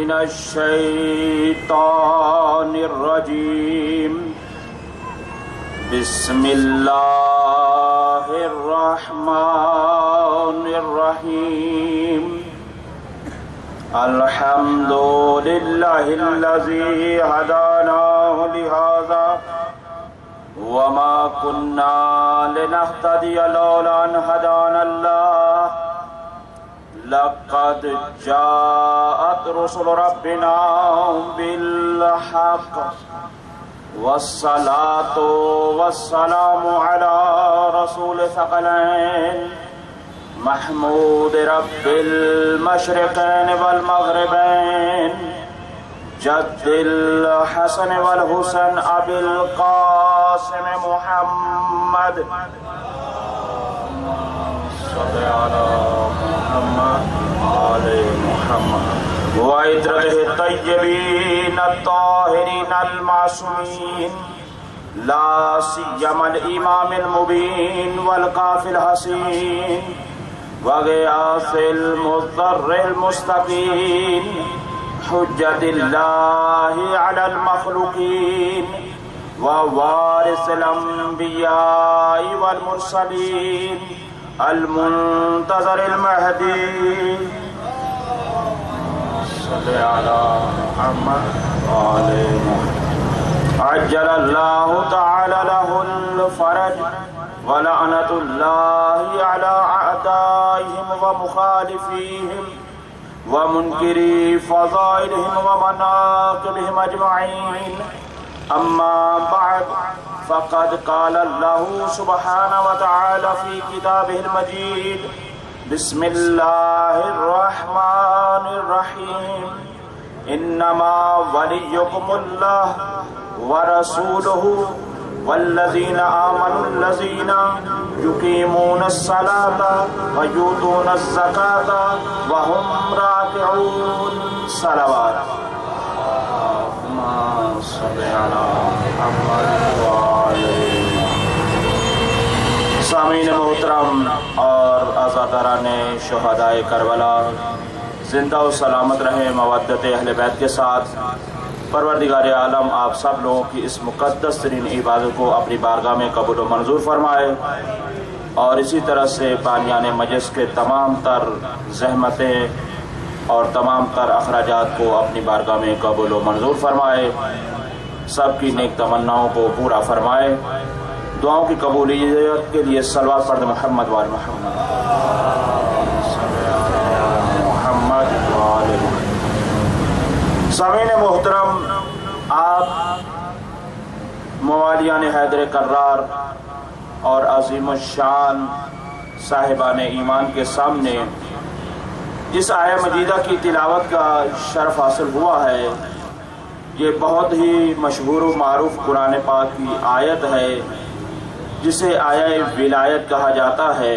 من الشيطان الرجيم بسم الله الرحمن الرحيم الحمد لله الذي هدانا لهذا وما كنا لنهتدي لولا أن هدانا الله لقد جاءت رسل ربنا بالحق والصلاة والسلام على رسول ثقلين محمود رب المشرقين والمغربين جد الحسن والحسن أبي القاسم محمد صل على محمد آل محمد وعترته الطيبين الطاهرين المعصومين لا سيما الإمام المبين والقافي الحسين وغياث المضطر المستقيم حجة الله على المخلوقين ووارث الأنبياء والمرسلين المنتظر المهدي صل على محمد آل محمد عجل الله تعالى له الفرج ولعنة الله على أعدائهم ومخالفيهم ومنكري فضائلهم ومناقبهم أجمعين أما بعد فقد قال الله سبحانه وتعالى في كتابه المجيد بسم الله الرحمن الرحيم إنما وليكم الله ورسوله والذين آمنوا الذين يقيمون الصلاة ويؤتون الزكاة وهم راكعون صلوات اللهم صل على محمد وآل سامعین محترم اور آزاداران شہدائے کربلا زندہ و سلامت رہیں مودت اہل بیت کے ساتھ۔ پروردگار عالم آپ سب لوگوں کی اس مقدس ترین عبادت کو اپنی بارگاہ میں قبول و منظور فرمائے اور اسی طرح سے بانیان مجلس کے تمام تر زحمتیں اور تمام تر اخراجات کو اپنی بارگاہ میں قبول و منظور فرمائے، سب کی نیک تمناؤں کو پورا فرمائے۔ دعاؤں کی قبولیت کے لیے صلوات پڑھ محمد وآل محمد محمد وآل محمد۔ سامعین محترم، آپ موالیان حیدر کرار اور عظیم الشان صاحبان ایمان کے سامنے جس آیہ مجیدہ کی تلاوت کا شرف حاصل ہوا ہے، یہ بہت ہی مشہور و معروف قرآن پاک کی آیت ہے جسے آیہ ولایت کہا جاتا ہے،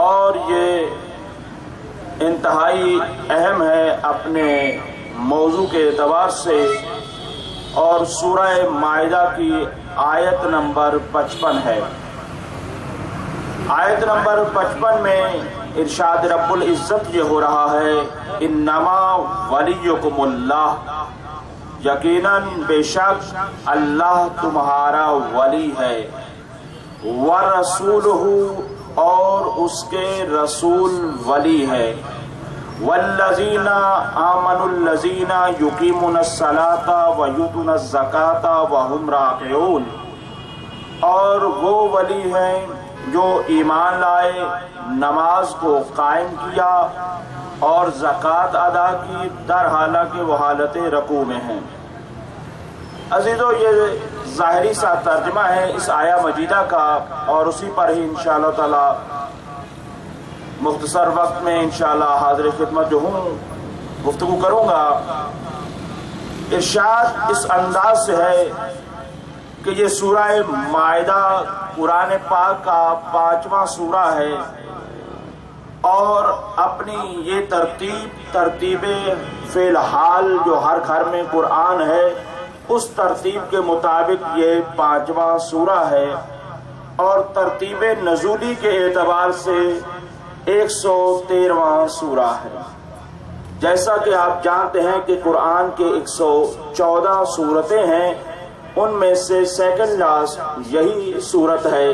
اور یہ انتہائی اہم ہے اپنے موضوع کے اعتبار سے، اور سورہ مائدہ کی آیت نمبر 55 ہے۔ آیت نمبر 55 میں ارشاد رب العزت یہ ہو رہا ہے انما ولیکم اللہ، یقیناً بے شک اللہ تمہارا ولی ہے، ورسولہ اور اس کے رسول ولی ہے، والذین آمنوا الذین یقیمون الصلاۃ ویؤتون الزکاۃ وہم راکعون، اور وہ ولی ہیں جو ایمان لائے، نماز کو قائم کیا اور زکوٰۃ ادا کی، در حالانکہ وہ حالت رکوع میں ہیں۔ عزیزو، یہ ظاہری سا ترجمہ ہے اس آیہ مجیدہ کا، اور اسی پر ہی انشاءاللہ تعالی مختصر وقت میں انشاءاللہ حاضر خدمت جو ہوں گفتگو کروں گا۔ ارشاد اس انداز سے ہے کہ یہ سورہ مائدہ قرآن پاک کا 5واں سورہ ہے، اور اپنی یہ ترتیب فی الحال جو ہر گھر میں قرآن ہے اس ترتیب کے مطابق یہ 5واں سورہ ہے، اور ترتیب نزولی کے اعتبار سے 113واں سورہ ہے۔ جیسا کہ آپ جانتے ہیں کہ قرآن کے 114 صورتیں ہیں، ان میں سے سیکنڈ لاسٹ یہی صورت ہے،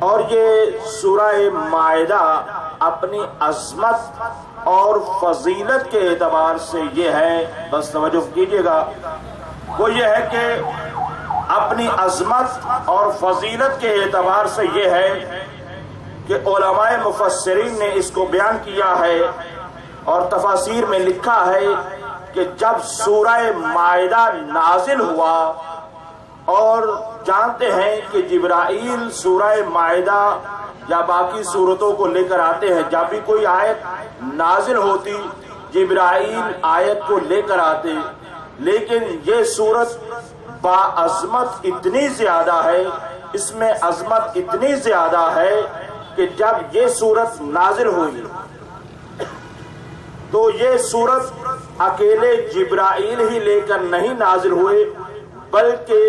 اور یہ سورہ مائدہ اپنی عظمت اور فضیلت کے اعتبار سے یہ ہے، بس توجہ کیجیے گا، وہ یہ ہے کہ اپنی عظمت اور فضیلت کے اعتبار سے یہ ہے کہ علماء مفسرین نے اس کو بیان کیا ہے اور تفاسیر میں لکھا ہے کہ جب سورہ مائدہ نازل ہوا، اور جانتے ہیں کہ جبرائیل سورہ مائدہ یا باقی صورتوں کو لے کر آتے ہیں، جب بھی کوئی آیت نازل ہوتی جبرائیل آیت کو لے کر آتے، لیکن یہ صورت باعظمت اتنی زیادہ ہے، اس میں عظمت اتنی زیادہ ہے کہ جب یہ صورت نازل ہوئی تو یہ صورت اکیلے جبرائیل ہی لے کر نہیں نازل ہوئے، بلکہ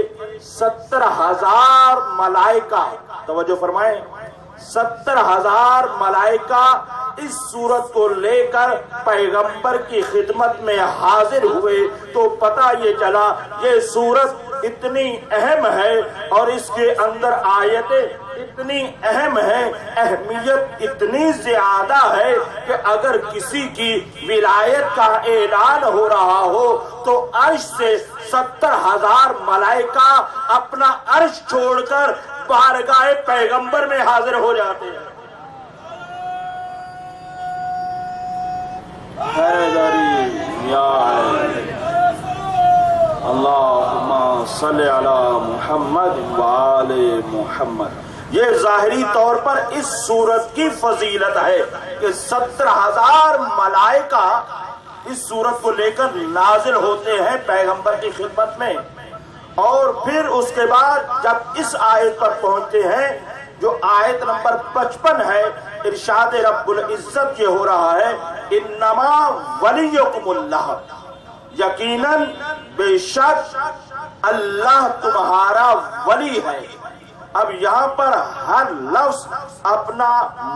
70,000 ملائکہ، توجہ فرمائیں، 70,000 ملائکہ اس صورت کو لے کر پیغمبر کی خدمت میں حاضر ہوئے، تو پتہ یہ چلا یہ صورت اتنی اہم ہے اور اس کے اندر آیتیں اتنی اہم ہیں، اہمیت اتنی زیادہ ہے کہ اگر کسی کی ولایت کا اعلان ہو رہا ہو تو عرش سے 70,000 ملائکہ اپنا عرش چھوڑ کر بارگاہ پیغمبر میں حاضر ہو جاتے ہیں۔ حیدری یا اللہم صلی علی محمد وآل محمد۔ یہ ظاہری طور پر اس صورت کی فضیلت ہے کہ 70,000 ملائکہ اس صورت کو لے کر نازل ہوتے ہیں پیغمبر کی خدمت میں، اور پھر اس کے بعد جب اس آیت پر پہنچتے ہیں جو آیت نمبر 55 ہے، ارشاد رب العزت یہ ہو رہا ہے، انما ولیکم اللہ، یقیناً بے شک اللہ تمہارا ولی ہے۔ اب یہاں پر ہر لفظ اپنا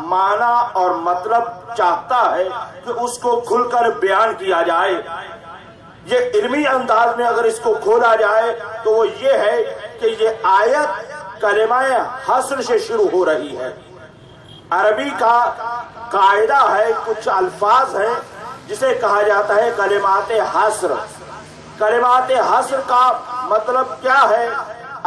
معنی اور مطلب چاہتا ہے کہ اس کو کھل کر بیان کیا جائے۔ یہ علمی انداز میں اگر اس کو کھولا جائے تو وہ یہ ہے کہ یہ آیت کلمہ حصر سے شروع ہو رہی ہے۔ عربی کا قاعدہ ہے، کچھ الفاظ ہیں جسے کہا جاتا ہے کلمات حصر۔ کلمات حصر کا مطلب کیا ہے؟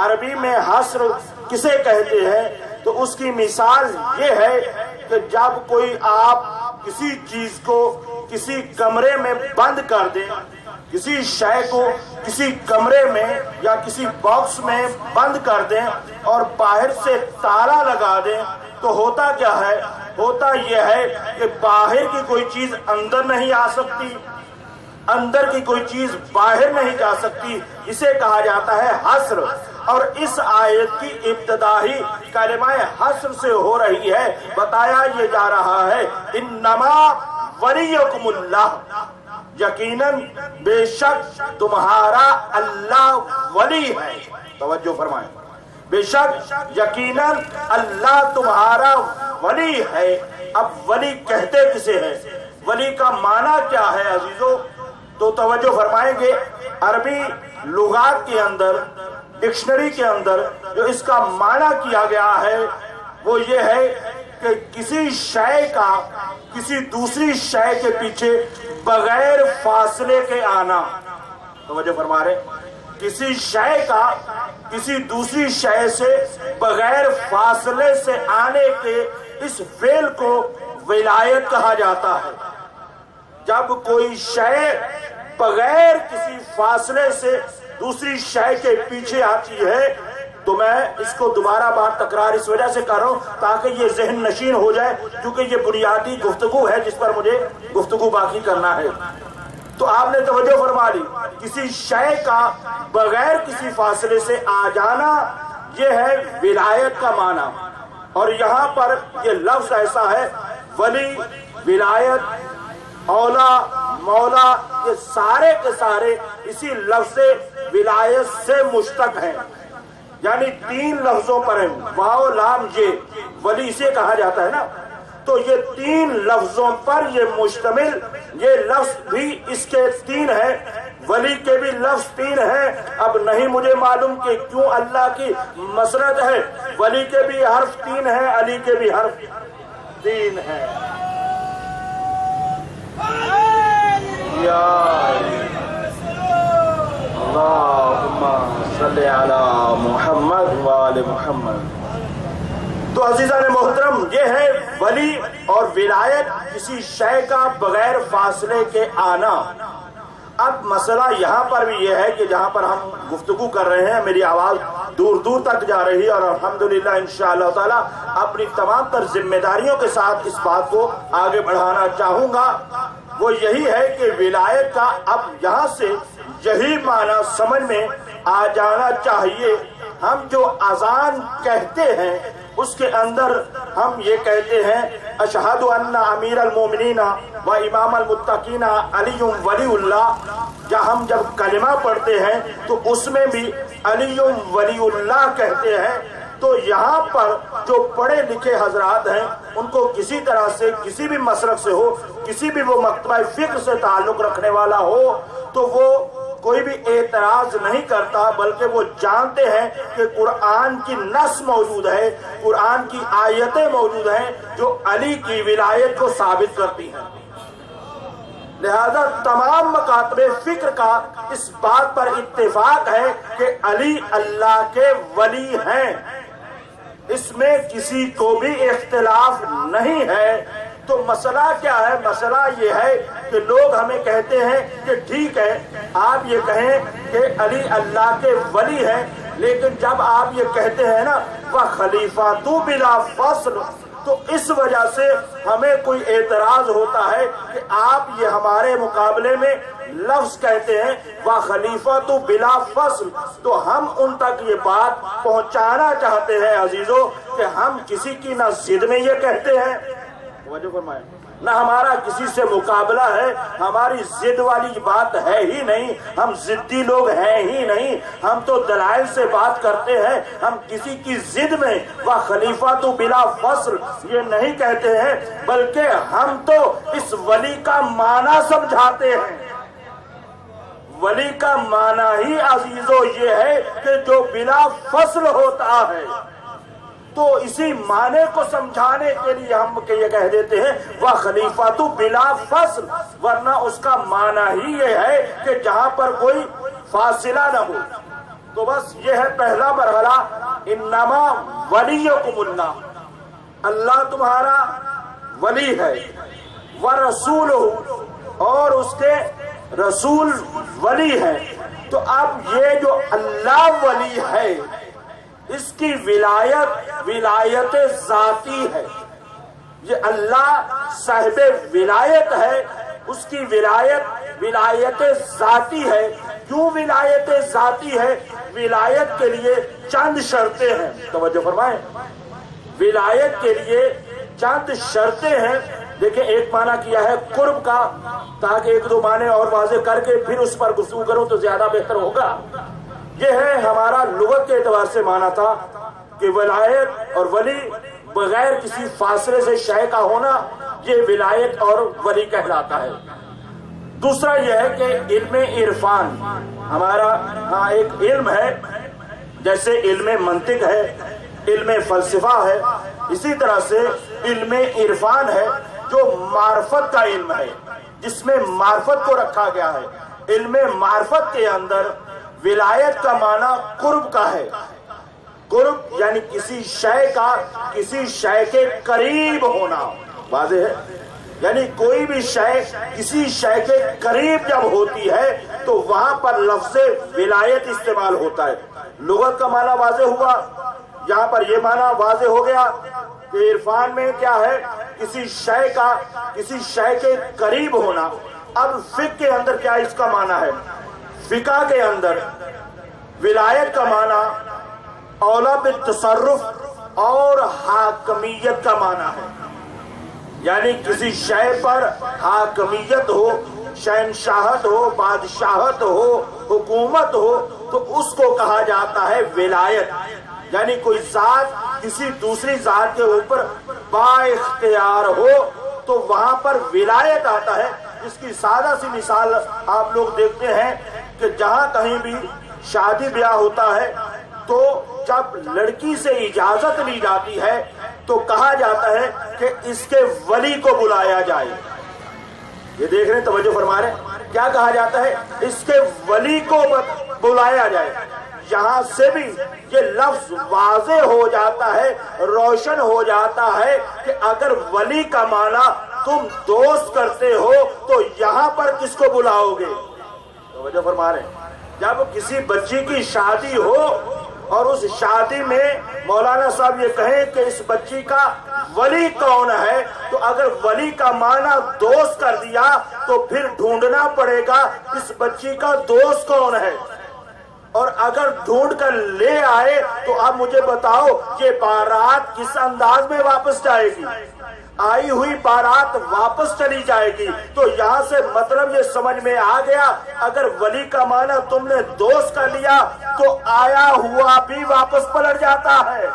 عربی میں حصر کسے کہتے ہیں تو اس کی مثال یہ ہے کہ جب کوئی آپ کسی چیز کو کسی کمرے میں بند کر دیں، کسی شے کو کسی کمرے میں یا کسی باکس میں بند کر دیں اور باہر سے تالا لگا دیں، تو ہوتا کیا ہے؟ ہوتا یہ ہے کہ باہر کی کوئی چیز اندر نہیں آ سکتی، اندر کی کوئی چیز باہر نہیں جا سکتی، اسے کہا جاتا ہے حصر۔ اور اس آیت کی ابتدا ہی کلمہ حصر سے ہو رہی ہے، بتایا یہ جا رہا ہے انما ولیکم اللہ، یقیناً بے شک تمہارا اللہ ولی ہے۔ توجہ فرمائیں، بے شک یقیناً اللہ تمہارا ولی ہے۔ اب ولی کہتے کسے ہیں؟ ولی کا معنی کیا ہے عزیزو؟ تو توجہ فرمائیں گے، عربی لغات کے اندر، ڈکشنری کے اندر جو اس کا معنی کیا گیا ہے وہ یہ ہے کہ کسی شے کا کسی دوسری شے کے پیچھے بغیر فاصلے کے آنا۔ توجہ فرما رہے، کسی شے کا کسی دوسری شے سے بغیر فاصلے سے آنے کے اس فعل کو ولایت کہا جاتا ہے۔ جب کوئی شے بغیر کسی فاصلے سے دوسری شے کے پیچھے آتی ہے تو میں اس کو دوبارہ بار تکرار اس وجہ سے کر رہا ہوں تاکہ یہ ذہن نشین ہو جائے، کیونکہ یہ بنیادی گفتگو ہے جس پر مجھے گفتگو باقی کرنا ہے۔ تو آپ نے توجہ فرما لی، کسی شے کا بغیر کسی فاصلے سے آ جانا یہ ہے ولایت کا معنی۔ اور یہاں پر یہ لفظ ایسا ہے، ولی، ولایت، اولا، مولا، یہ سارے کے سارے اسی لفظ ولایت سے مشتق ہیں، یعنی تین لفظوں پر ہیں، واو لام یہ، ولی اسے کہا جاتا ہے نا۔ تو یہ 3 لفظوں پر یہ مشتمل، یہ لفظ بھی اس کے 3 ہیں، ولی کے بھی لفظ 3 ہیں۔ اب نہیں مجھے معلوم کہ کیوں اللہ کی مسرت ہے، ولی کے بھی حرف 3 ہیں، علی کے بھی حرف 3 ہیں۔ یا اللہم صلی علی محمد وآل محمد۔ تو عزیزان محترم، یہ ہے ولی اور ولایت، کسی شے کا بغیر فاصلے کے آنا۔ اب مسئلہ یہاں پر بھی یہ ہے کہ جہاں پر ہم گفتگو کر رہے ہیں میری آواز دور دور تک جا رہی ہے، اور الحمدللہ انشاءاللہ تعالی اپنی تمام تر ذمہ داریوں کے ساتھ اس بات کو آگے بڑھانا چاہوں گا۔ وہ یہی ہے کہ ولایت کا اب یہاں سے یہی معنی سمجھ میں آ جانا چاہیے۔ ہم جو اذان کہتے ہیں اس کے اندر ہم یہ کہتے ہیں اشہد ان امیر المومنین و امام المتقین علی ولی اللہ۔ ہم جب کلمہ پڑھتے ہیں تو اس میں بھی علی ولی اللہ کہتے ہیں۔ تو یہاں پر جو پڑھے لکھے حضرات ہیں ان کو کسی طرح سے، کسی بھی مسلک سے ہو، کسی بھی وہ مکتبہ فکر سے تعلق رکھنے والا ہو، تو وہ کوئی بھی اعتراض نہیں کرتا، بلکہ وہ جانتے ہیں کہ قرآن کی نص موجود ہے، قرآن کی آیتیں موجود ہیں جو علی کی ولایت کو ثابت کرتی ہیں۔ لہذا تمام مکاتب فکر کا اس بات پر اتفاق ہے کہ علی اللہ کے ولی ہیں، اس میں کسی کو بھی اختلاف نہیں ہے۔ تو مسئلہ کیا ہے؟ مسئلہ یہ ہے کہ لوگ ہمیں کہتے ہیں کہ ٹھیک ہے آپ یہ کہیں کہ علی اللہ کے ولی ہیں، لیکن جب آپ یہ کہتے ہیں نا وَخَلِيفَةُ بِلَا فَصْلٍ، تو اس وجہ سے ہمیں کوئی اعتراض ہوتا ہے کہ آپ یہ ہمارے مقابلے میں لفظ کہتے ہیں وَخَلِيفَةُ بِلَا فَصْلٍ۔ تو ہم ان تک یہ بات پہنچانا چاہتے ہیں عزیزوں کہ ہم کسی کی نہ ضد میں یہ کہتے ہیں، نہ ہمارا کسی سے مقابلہ ہے، ہماری ضد والی بات ہے ہی نہیں، ہم ضدی لوگ ہیں ہی نہیں، ہم تو دلائل سے بات کرتے ہیں۔ ہم کسی کی ضد میں وَخَلِيفَةُ بِلَا فَصْلٍ یہ نہیں کہتے ہیں، بلکہ ہم تو اس ولی کا معنی سمجھاتے ہیں۔ ولی کا معنی ہی عزیزو یہ ہے کہ جو بلا فصل ہوتا ہے۔ تو اسی معنی کو سمجھانے کے لیے ہم یہ کہہ دیتے ہیں وَخَلِيفَةُ بِلَا فَصْلٍ، ورنہ اس کا معنی ہی یہ ہے کہ جہاں پر کوئی فاصلہ نہ ہو۔ تو بس یہ ہے پہلا مرحلہ، انما ولیکم اللہ، اللہ تمہارا ولی ہے، وَرَسُولُهُ، اور اس کے رسول ولی ہے۔ تو اب یہ جو اللہ ولی ہے اس کی ولایت ذاتی ہے، یہ اللہ صاحب ولایت ہے، اس کی ولایت ذاتی ہے۔ کیوں ولایت ذاتی ہے؟ ولایت کے لیے چند شرطیں ہیں، توجہ فرمائیں، ولایت کے لیے چند شرطیں ہیں۔ دیکھیں ایک معنی کیا ہے قرب کا، تاکہ ایک دو معنی اور واضح کر کے پھر اس پر گفتگو کروں تو زیادہ بہتر ہوگا۔ یہ ہے ہمارا لغت کے اعتبار سے معنی تھا کہ ولایت اور ولی بغیر کسی فاصلے سے شے کا ہونا، یہ ولایت اور ولی کہلاتا ہے۔ دوسرا یہ ہے کہ علم عرفان، ہمارا ہاں ایک علم ہے، جیسے علم منطق ہے، علم فلسفہ ہے، اسی طرح سے علم عرفان ہے جو معرفت کا علم ہے، جس میں معرفت کو رکھا گیا ہے۔ علم معرفت کے اندر ولایت کا معنی قرب کا ہے، قرب یعنی کسی شے کا کسی شے کے قریب ہونا، واضح ہے؟ یعنی کوئی بھی شے کسی شے کے قریب جب ہوتی ہے تو وہاں پر لفظ ولایت استعمال ہوتا ہے۔ لغت کا معنی واضح ہوا، یہاں پر یہ معنی واضح ہو گیا کہ عرفان میں کیا ہے، کسی شے کا کسی شے کے قریب ہونا۔ اب فقہ کے اندر کیا اس کا معنی ہے؟ فقہ کے اندر ولایت کا معنی اولا بالتصرف اور حاکمیت کا معنی ہے، یعنی کسی شے پر حاکمیت ہو، شہنشاہت ہو، بادشاہت ہو، حکومت ہو، تو اس کو کہا جاتا ہے ولایت۔ یعنی کوئی ذات کسی دوسری ذات کے اوپر با اختیار ہو تو وہاں پر ولایت آتا ہے۔ اس کی سادہ سی مثال آپ لوگ دیکھتے ہیں کہ جہاں کہیں بھی شادی بیاہ ہوتا ہے تو جب لڑکی سے اجازت لی جاتی ہے تو کہا جاتا ہے کہ اس کے ولی کو بلایا جائے۔ یہ دیکھ رہے ہیں، توجہ فرما رہے ہیں، کیا کہا جاتا ہے؟ اس کے ولی کو بلایا جائے۔ یہاں سے بھی یہ لفظ واضح ہو جاتا ہے، روشن ہو جاتا ہے کہ اگر ولی کا معنی تم دوست کرتے ہو تو یہاں پر کس کو بلاؤ گے؟ توجہ فرما رہے ہیں، جب کسی بچی کی شادی ہو اور اس شادی میں مولانا صاحب یہ کہیں کہ اس بچی کا ولی کون ہے، تو اگر ولی کا معنی دوست کر دیا تو پھر ڈھونڈنا پڑے گا اس بچی کا دوست کون ہے، اور اگر ڈھونڈ کر لے آئے تو اب مجھے بتاؤ یہ بارات کس انداز میں واپس جائے گی؟ آئی ہوئی بارات واپس چلی جائے گی۔ تو یہاں سے مطلب یہ سمجھ میں آ گیا، اگر ولی کا معنی تم نے دوست کر لیا تو آیا ہوا بھی واپس پلٹ جاتا ہے۔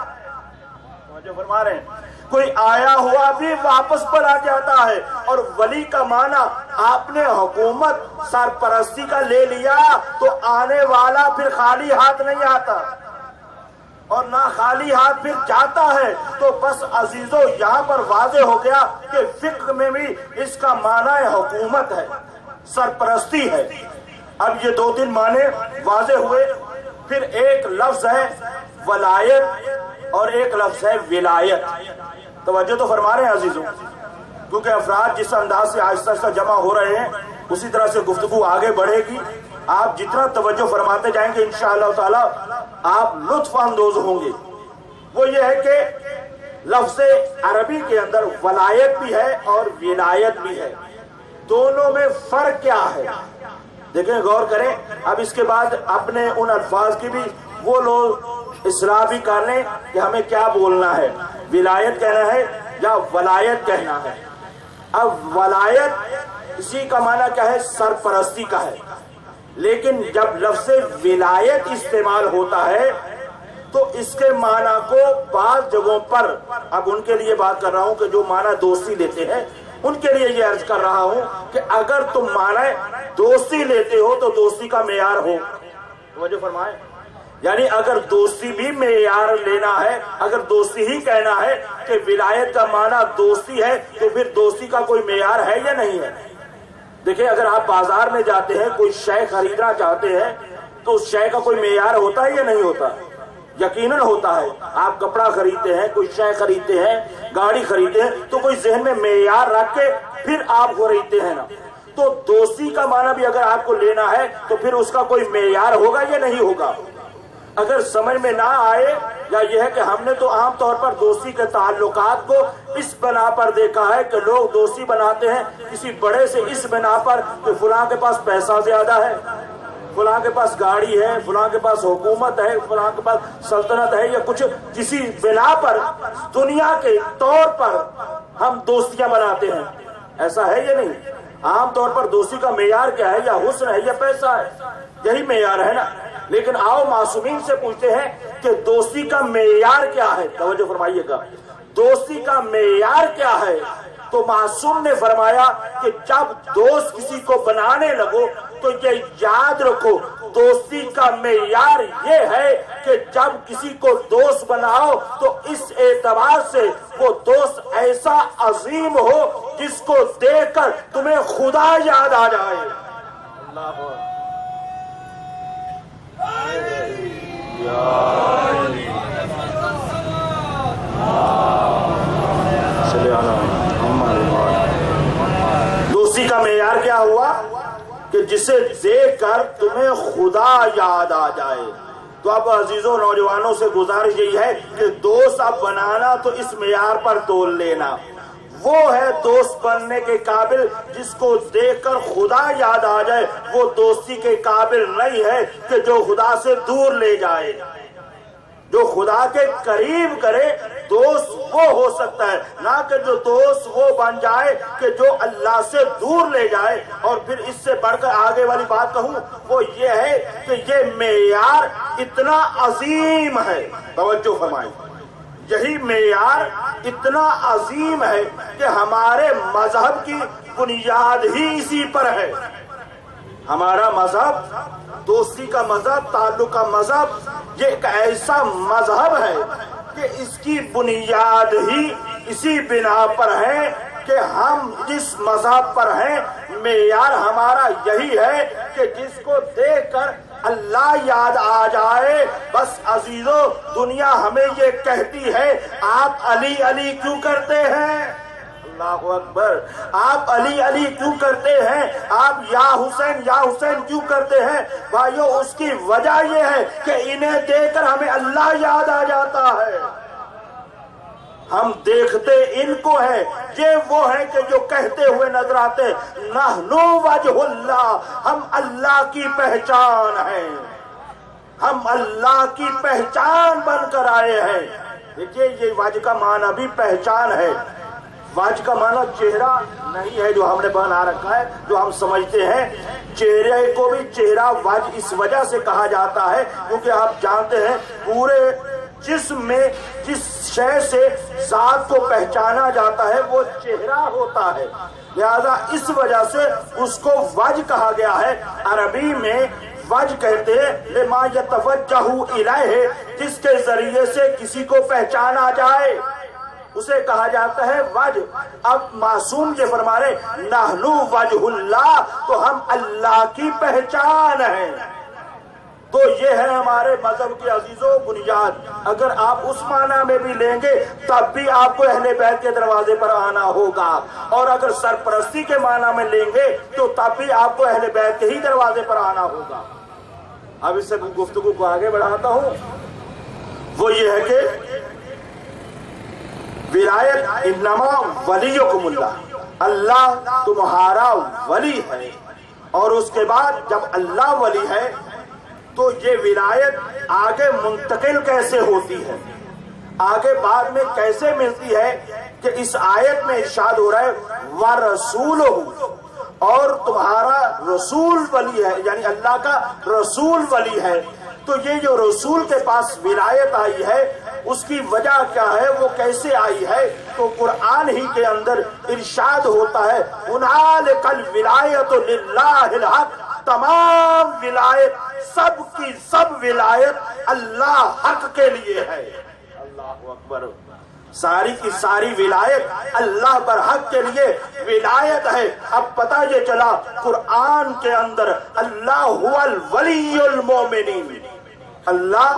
جو فرما رہے ہیں، کوئی آیا ہوا بھی واپس پلٹ جاتا ہے، اور ولی کا معنی آپ نے حکومت سرپرستی کا لے لیا تو آنے والا پھر خالی ہاتھ نہیں آتا، اور نہ خالی ہاتھ پھر جاتا ہے۔ تو بس عزیزو یہاں پر واضح ہو گیا کہ فقہ میں بھی اس کا معنی حکومت ہے، سرپرستی ہے۔ اب یہ دو تین معنی واضح ہوئے، پھر ایک لفظ ہے ولایت اور ایک لفظ ہے ولایت۔ توجہ تو فرما رہے ہیں عزیزو، کیونکہ افراد جس انداز سے آہستہ آہستہ جمع ہو رہے ہیں اسی طرح سے گفتگو آگے بڑھے گی۔ آپ جتنا توجہ فرماتے جائیں گے انشاءاللہ تعالی آپ لطف اندوز ہوں گے۔ وہ یہ ہے کہ لفظ عربی کے اندر ولایت بھی ہے اور ولایت بھی ہے، دونوں میں فرق کیا ہے؟ دیکھیں، غور کریں۔ اب اس کے بعد اپنے ان الفاظ کی بھی وہ لوگ اصلاح بھی کر لیں کہ ہمیں کیا بولنا ہے، ولایت کہنا ہے یا ولایت کہنا ہے۔ اب ولایت اسی کا معنی کیا ہے؟ سرپرستی کا ہے، لیکن جب لفظ ولایت استعمال ہوتا ہے تو اس کے معنی کو بعض جگہوں پر، اب ان کے لیے بات کر رہا ہوں کہ جو معنی دوستی لیتے ہیں ان کے لیے یہ عرض کر رہا ہوں کہ اگر تم معنی دوستی لیتے ہو تو دوستی کا معیار ہو۔ توجہ فرمائیں، یعنی اگر دوستی بھی معیار لینا ہے، اگر دوستی ہی کہنا ہے کہ ولایت کا معنی دوستی ہے تو پھر دوستی کا کوئی معیار ہے یا نہیں ہے؟ دیکھیں، اگر آپ بازار میں جاتے ہیں کوئی شے خریدنا چاہتے ہیں تو اس شے کا کوئی معیار ہوتا ہے یا نہیں ہوتا؟ یقیناً ہوتا ہے۔ آپ کپڑا خریدتے ہیں، کوئی شے خریدتے ہیں، گاڑی خریدتے ہیں تو کوئی ذہن میں معیار رکھ کے پھر آپ خریدتے ہیں نا۔ تو دوستی کا معنی بھی اگر آپ کو لینا ہے تو پھر اس کا کوئی معیار ہوگا یا نہیں ہوگا؟ اگر سمجھ میں نہ آئے، یا یہ ہے کہ ہم نے تو عام طور پر دوستی کے تعلقات کو اس بنا پر دیکھا ہے کہ لوگ دوستی بناتے ہیں کسی بڑے سے اس بنا پر کہ فلاں کے پاس پیسہ زیادہ ہے، فلاں کے پاس گاڑی ہے، فلاں کے پاس حکومت ہے، فلاں کے پاس سلطنت ہے، یا کچھ کسی بنا پر دنیا کے طور پر ہم دوستیاں بناتے ہیں۔ ایسا ہے یا نہیں؟ عام طور پر دوستی کا معیار کیا ہے؟ یا حسن ہے یا پیسہ ہے، یہی معیار ہے نا۔ لیکن آؤ معصومین سے پوچھتے ہیں کہ دوستی کا معیار کیا ہے؟ توجہ فرمائیے گا، دوستی کا معیار کیا ہے؟ تو معصوم نے فرمایا کہ جب دوست کسی کو بنانے لگو تو یہ یاد رکھو، دوستی کا معیار یہ ہے کہ جب کسی کو دوست بناؤ تو اس اعتبار سے وہ دوست ایسا عظیم ہو جس کو دیکھ کر تمہیں خدا یاد آ جائے۔ اللہ دوستی کا معیار کیا ہوا کہ جسے دیکھ کر تمہیں خدا یاد آ جائے۔ تو اب عزیزوں نوجوانوں سے گزارش یہی ہے کہ دوست اب بنانا تو اس معیار پر تول لینا۔ وہ ہے دوست بننے کے قابل جس کو دیکھ کر خدا یاد آ جائے، وہ دوستی کے قابل نہیں ہے کہ جو خدا سے دور لے جائے۔ جو خدا کے قریب کرے دوست وہ ہو سکتا ہے، نہ کہ جو دوست وہ بن جائے کہ جو اللہ سے دور لے جائے۔ اور پھر اس سے بڑھ کر آگے والی بات کہوں وہ یہ ہے کہ یہ معیار اتنا عظیم ہے، توجہ فرمائیں، یہی معیار اتنا عظیم ہے کہ ہمارے مذہب کی بنیاد ہی اسی پر ہے۔ ہمارا مذہب، دوستی کا مذہب، تعلق کا مذہب، یہ ایک ایسا مذہب ہے کہ اس کی بنیاد ہی اسی بنا پر ہے کہ ہم جس مذہب پر ہیں معیار ہمارا یہی ہے کہ جس کو دیکھ کر اللہ یاد آ جائے۔ بس عزیزو، دنیا ہمیں یہ کہتی ہے آپ علی علی کیوں کرتے ہیں؟ اللہ اکبر، آپ علی علی کیوں کرتے ہیں؟ آپ یا حسین کیوں کرتے ہیں؟ بھائیو، اس کی وجہ یہ ہے کہ انہیں دیکھ کر ہمیں اللہ یاد آ جاتا ہے۔ ہم دیکھتے ان کو ہیں، یہ وہ ہیں کہ جو کہتے ہوئے نظر آتے نحنو وجہ اللہ، ہم اللہ کی پہچان ہیں، ہم اللہ کی پہچان بن کر آئے ہیں۔ دیکھیے، یہ وجہ کا معنی بھی پہچان ہے۔ وجہ کا معنی چہرہ نہیں ہے جو ہم نے بنا رکھا ہے، جو ہم سمجھتے ہیں۔ چہرے کو بھی چہرہ وجہ اس وجہ سے کہا جاتا ہے کیونکہ آپ جانتے ہیں پورے جسم میں جس شے سے ذات کو پہچانا جاتا ہے وہ چہرہ ہوتا ہے، لہذا اس وجہ سے اس کو وجہ کہا گیا ہے۔ عربی میں وجہ کہتے ہیں لما یتوجہ الیہ، جس کے ذریعے سے کسی کو پہچانا جائے اسے کہا جاتا ہے وجہ۔ اب معصوم یہ فرما رہے نحنو وجہ اللہ، تو ہم اللہ کی پہچان ہیں۔ تو یہ ہے ہمارے مذہب کے عزیزوں بنیاد۔ اگر آپ اس معنی میں بھی لیں گے تب بھی آپ کو اہل بیت کے دروازے پر آنا ہوگا، اور اگر سرپرستی کے معنی میں لیں گے تو تب بھی آپ کو اہل بیت کے ہی دروازے پر آنا ہوگا۔ اب اس سے گفتگو کو آگے بڑھاتا ہوں، وہ یہ ہے کہ ولایت انما ولیکم اللہ، اللہ تمہارا ولی ہے، اور اس کے بعد جب اللہ ولی ہے تو یہ ولایت آگے منتقل کیسے ہوتی ہے، آگے بعد میں کیسے ملتی ہے؟ کہ اس آیت میں ارشاد ہو رہا ہے وَرَسُولُهُ، اور تمہارا رسول ولی ہے، یعنی اللہ کا رسول ولی ہے۔ تو یہ جو رسول کے پاس ولایت آئی ہے اس کی وجہ کیا ہے، وہ کیسے آئی ہے؟ تو قرآن ہی کے اندر ارشاد ہوتا ہے هُنَالِكَ الْوِلَایَةُ لِلَّهِ الْحَقِّ، تمام ولایت، سب کی سب ولایت اللہ حق کے لیے ہے۔ اللہ اکبر، ساری کی ساری ولایت اللہ پر حق کے لیے ولایت ہے۔ اب پتہ یہ چلا قرآن کے اندر اللہ هو الولی المومنین، اللہ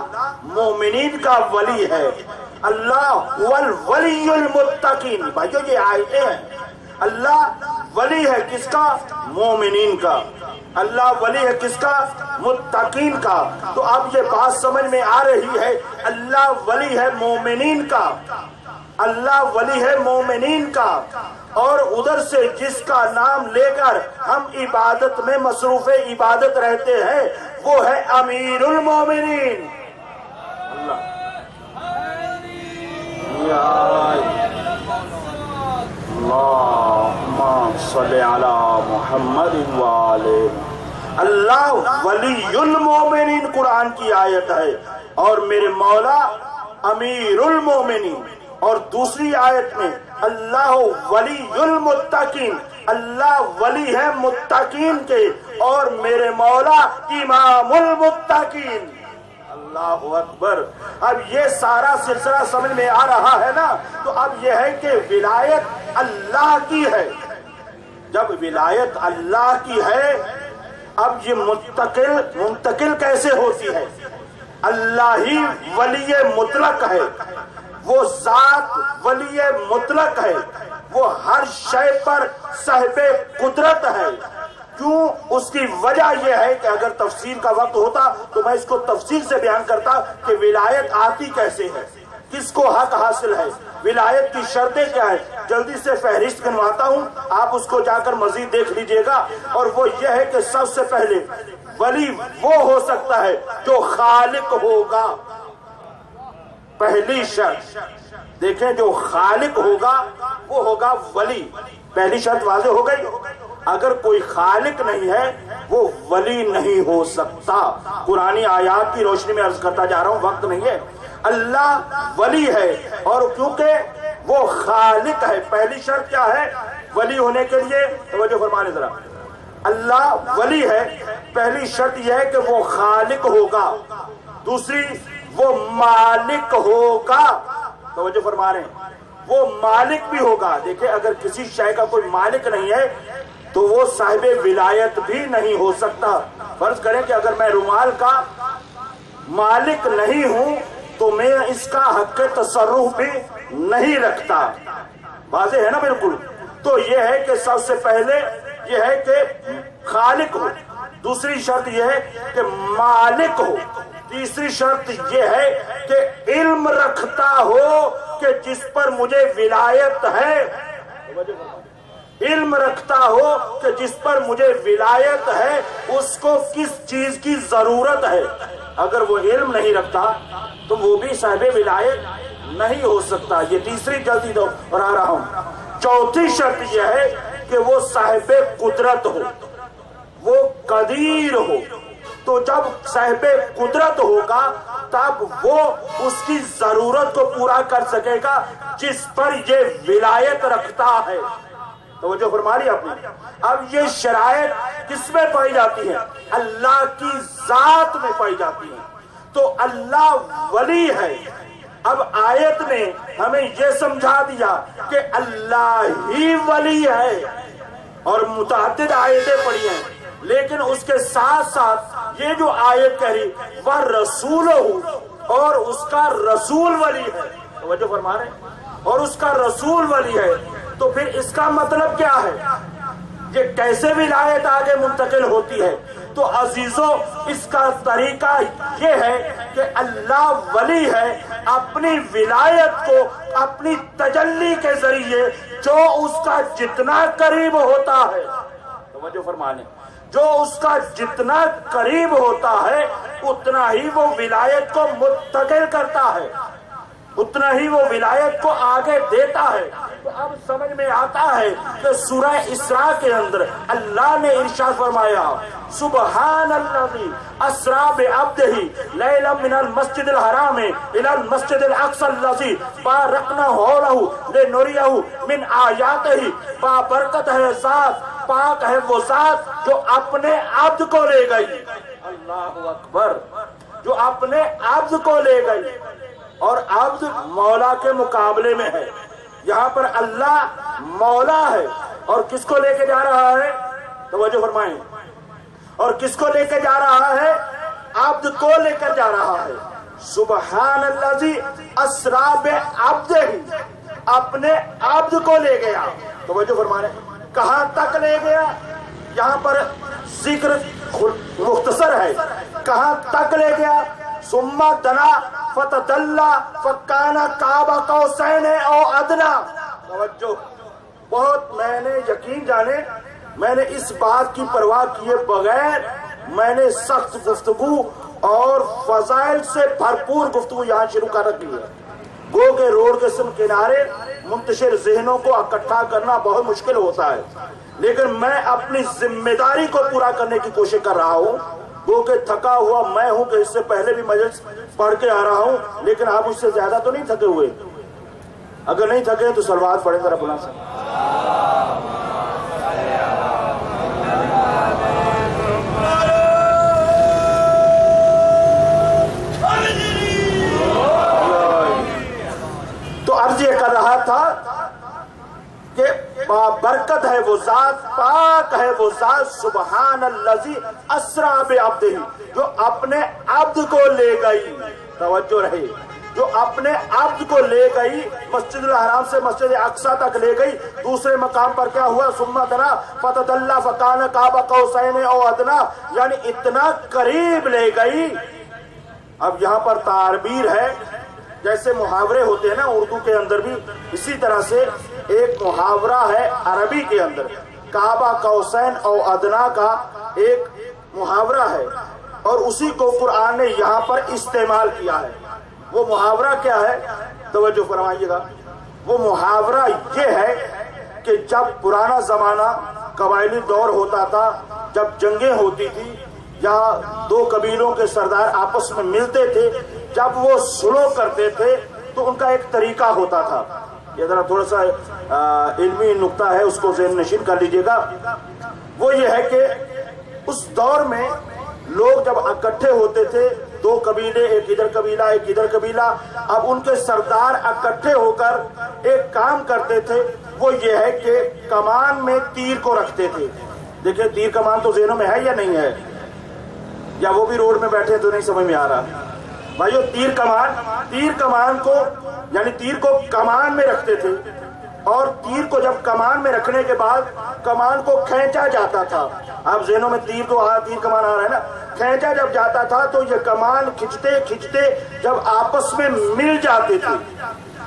مومنین کا ولی ہے، اللہ هو الولی المتقین۔ بھائیو، یہ آیتیں ہیں، اللہ ولی ہے کس کا؟ مومنین کا۔ اللہ ولی ہے کس کا؟ متقین کا۔ تو اب یہ بات سمجھ میں آ رہی ہے، اللہ ولی ہے مومنین کا، اللہ ولی ہے مومنین کا، اور ادھر سے جس کا نام لے کر ہم عبادت میں مصروف عبادت رہتے ہیں وہ ہے امیر المومنین۔ اللہ اللہم صلی علی محمد وآلہ۔ اللہ ولی المومنین قرآن کی آیت ہے، اور میرے مولا امیر المومنین۔ اور دوسری آیت میں اللہ ولی المتقین، اللہ ولی ہے متقین کے، اور میرے مولا امام المتقین۔ اللہ اکبر۔ اب یہ سارا سلسلہ سمجھ میں آ رہا ہے نا؟ تو اب یہ ہے کہ ولایت اللہ کی ہے۔ جب ولایت اللہ کی ہے، اب یہ منتقل کیسے ہوتی ہے؟ اللہ ہی ولی مطلق ہے، وہ ذات ولی مطلق ہے، وہ ہر شے پر صاحب قدرت ہے۔ کیوں؟ اس کی وجہ یہ ہے کہ اگر تفسیر کا وقت ہوتا تو میں اس کو تفصیل سے بیان کرتا کہ ولایت آتی کیسے ہے، کس کو حق حاصل ہے، ولایت کی شرطیں کیا ہیں۔ جلدی سے فہرست گنواتا ہوں، آپ اس کو جا کر مزید دیکھ لیجئے گا۔ اور وہ یہ ہے کہ سب سے پہلے ولی وہ ہو سکتا ہے جو خالق ہوگا، پہلی شرط دیکھیں، جو خالق ہوگا وہ ہوگا ولی۔ پہلی شرط واضح ہو گئی۔ اگر کوئی خالق نہیں ہے وہ ولی نہیں ہو سکتا۔ قرآنی آیات کی روشنی میں عرض کرتا جا رہا ہوں، وقت نہیں ہے۔ اللہ ولی ہے اور کیونکہ وہ خالق ہے. پہلی شرط کیا ہے ولی ہونے کے لیے؟ توجہ فرمانے ذرا. اللہ ولی ہے، پہلی شرط یہ ہے کہ وہ خالق ہوگا، دوسری وہ مالک ہوگا. توجہ فرما رہے ہیں، وہ مالک بھی ہوگا. دیکھیں اگر کسی شے کا کوئی مالک نہیں ہے تو وہ صاحب ولایت بھی نہیں ہو سکتا. فرض کریں کہ اگر میں رومال کا مالک نہیں ہوں تو میں اس کا حق تصرف بھی نہیں رکھتا. واضح ہے نا بالکل. تو یہ ہے کہ سب سے پہلے یہ ہے کہ خالق ہو، دوسری شرط یہ ہے کہ مالک ہو، تیسری شرط یہ ہے کہ علم رکھتا ہو کہ جس پر مجھے ولایت ہے. علم رکھتا ہو کہ جس پر مجھے ولایت ہے اس کو کس چیز کی ضرورت ہے. اگر وہ علم نہیں رکھتا تو وہ بھی صاحب ولایت نہیں ہو سکتا. یہ تیسری جلدی دو اور آ رہا ہوں. چوتھی شرط یہ ہے کہ وہ صاحب قدرت ہو، وہ قدیر ہو. تو جب صاحب قدرت ہوگا تب وہ اس کی ضرورت کو پورا کر سکے گا جس پر یہ ولایت رکھتا ہے. توجہ فرما لی آپ نے. اب یہ شرائط کس میں پائی جاتی ہیں؟ اللہ کی ذات میں پائی جاتی ہیں. تو اللہ ولی ہے. اب آیت نے ہمیں یہ سمجھا دیا کہ اللہ ہی ولی ہے، اور متعدد آیتیں پڑھی ہیں، لیکن اس کے ساتھ ساتھ یہ جو آیت کہہ رہی وہ رسول ہو اور اس کا رسول ولی ہے. توجہ فرما رہے ہیں، اور اس کا رسول ولی ہے. تو پھر اس کا مطلب کیا ہے؟ یہ کیسے ولایت آگے منتقل ہوتی ہے؟ تو عزیزوں اس کا طریقہ یہ ہے کہ اللہ ولی ہے، اپنی ولایت کو اپنی تجلی کے ذریعے جو اس کا جتنا قریب ہوتا ہے، توجہ فرما لیں، جو اس کا جتنا قریب ہوتا ہے اتنا ہی وہ ولایت کو منتقل کرتا ہے، اتنا ہی وہ ولایت کو آگے دیتا ہے. تو اب سمجھ میں آتا ہے کہ سورہ اسراء کے اندر اللہ نے ارشاد فرمایا سبحان الذی اسری بعبدہ لیلا من المسجد الحرام الی المسجد الاقصی الذی بارکنا حولہ لنریہ من آیاتہ. بابرکت ہے ذات، پاک ہے وہ ذات جو اپنے عبد کو لے گئی. اللہ اکبر. جو اپنے عبد کو لے گئی، اور عبد مولا کے مقابلے میں ہے. یہاں پر اللہ مولا ہے اور کس کو لے کے جا رہا ہے؟ توجہ فرمائیں. اور کس کو لے کے جا رہا ہے؟ عبد کو لے کر جا رہا ہے. سبحان الذی اسری بعبدہ، اپنے عبد کو لے گیا. توجہ فرمائیں. کہاں تک لے گیا؟ یہاں پر ذکر مختصر ہے. کہاں تک لے گیا؟ ثم دنا فتدلی فکان قاب قوسین او ادنی. توجہ بہت. میں نے یقین جانے میں نے اس بات کی پرواہ کیے بغیر میں نے سخت گفتگو اور فضائل سے بھرپور گفتگو یہاں شروع کر رکھی ہے. گو کے روڈ کے کنارے منتشر ذہنوں کو اکٹھا کرنا بہت مشکل ہوتا ہے، لیکن میں اپنی ذمہ داری کو پورا کرنے کی کوشش کر رہا ہوں. گو کہ تھکا ہوا میں ہوں کہ اس سے پہلے بھی مجلس پڑھ کے آ رہا ہوں، لیکن آپ اس سے زیادہ تو نہیں تھکے ہوئے. اگر نہیں تھکے تو صلوات پڑھیں ذرا بلند سے. تو عرض یہ کر رہا تھا کہ بابرکت ہے وہ ذات، پاک ہے وہ ذات، سبحان الذی اسری بعبدہ، جو اپنے عبد کو لے گئی. توجہ رہے، جو اپنے عبد کو لے گئی، مسجد الحرام سے مسجد اقصی تک لے گئی. دوسرے مقام پر کیا ہوا؟ ثم دنا فتدلی فکان قاب قوسین او ادنی، یعنی اتنا قریب لے گئی. اب یہاں پر تعبیر ہے، جیسے محاورے ہوتے ہیں نا اردو کے اندر بھی، اسی طرح سے ایک محاورہ ہے عربی کے اندر. کعبہ قوسین او ادنا کا ایک محاورہ ہے اور اسی کو قرآن نے یہاں پر استعمال کیا ہے. وہ محاورہ کیا ہے؟ توجہ فرمائیے گا. وہ محاورہ یہ ہے کہ جب پرانا زمانہ قبائلی دور ہوتا تھا، جب جنگیں ہوتی تھی یا دو قبیلوں کے سردار آپس میں ملتے تھے جب وہ سلو کرتے تھے تو ان کا ایک طریقہ ہوتا تھا. یہ ذرا تھوڑا سا علمی نقطہ ہے, اس کو ذہن نشین کر لیجئے گا. وہ یہ ہے کہ اس دور میں لوگ جب اکٹھے ہوتے تھے, دو قبیلے, ایک ادھر قبیلہ ایک ادھر قبیلہ, اب ان کے سردار اکٹھے ہو کر ایک کام کرتے تھے. وہ یہ ہے کہ کمان میں تیر کو رکھتے تھے. دیکھیں تیر کمان تو ذہنوں میں ہے یا نہیں ہے, یا وہ بھی روڈ میں بیٹھے تو نہیں سمجھ میں آ رہا بھائیو. تیر کمان کو یعنی تیر کو کمان میں رکھتے تھے, اور تیر کو جب کمان میں رکھنے کے بعد کمان کو کھینچا جاتا تھا. آپ ذہنوں میں تیر کمان آ رہا ہے نا, کھینچا جب جاتا تھا تو یہ کمان کھچتے کھچتے جب آپس میں مل جاتے تھے.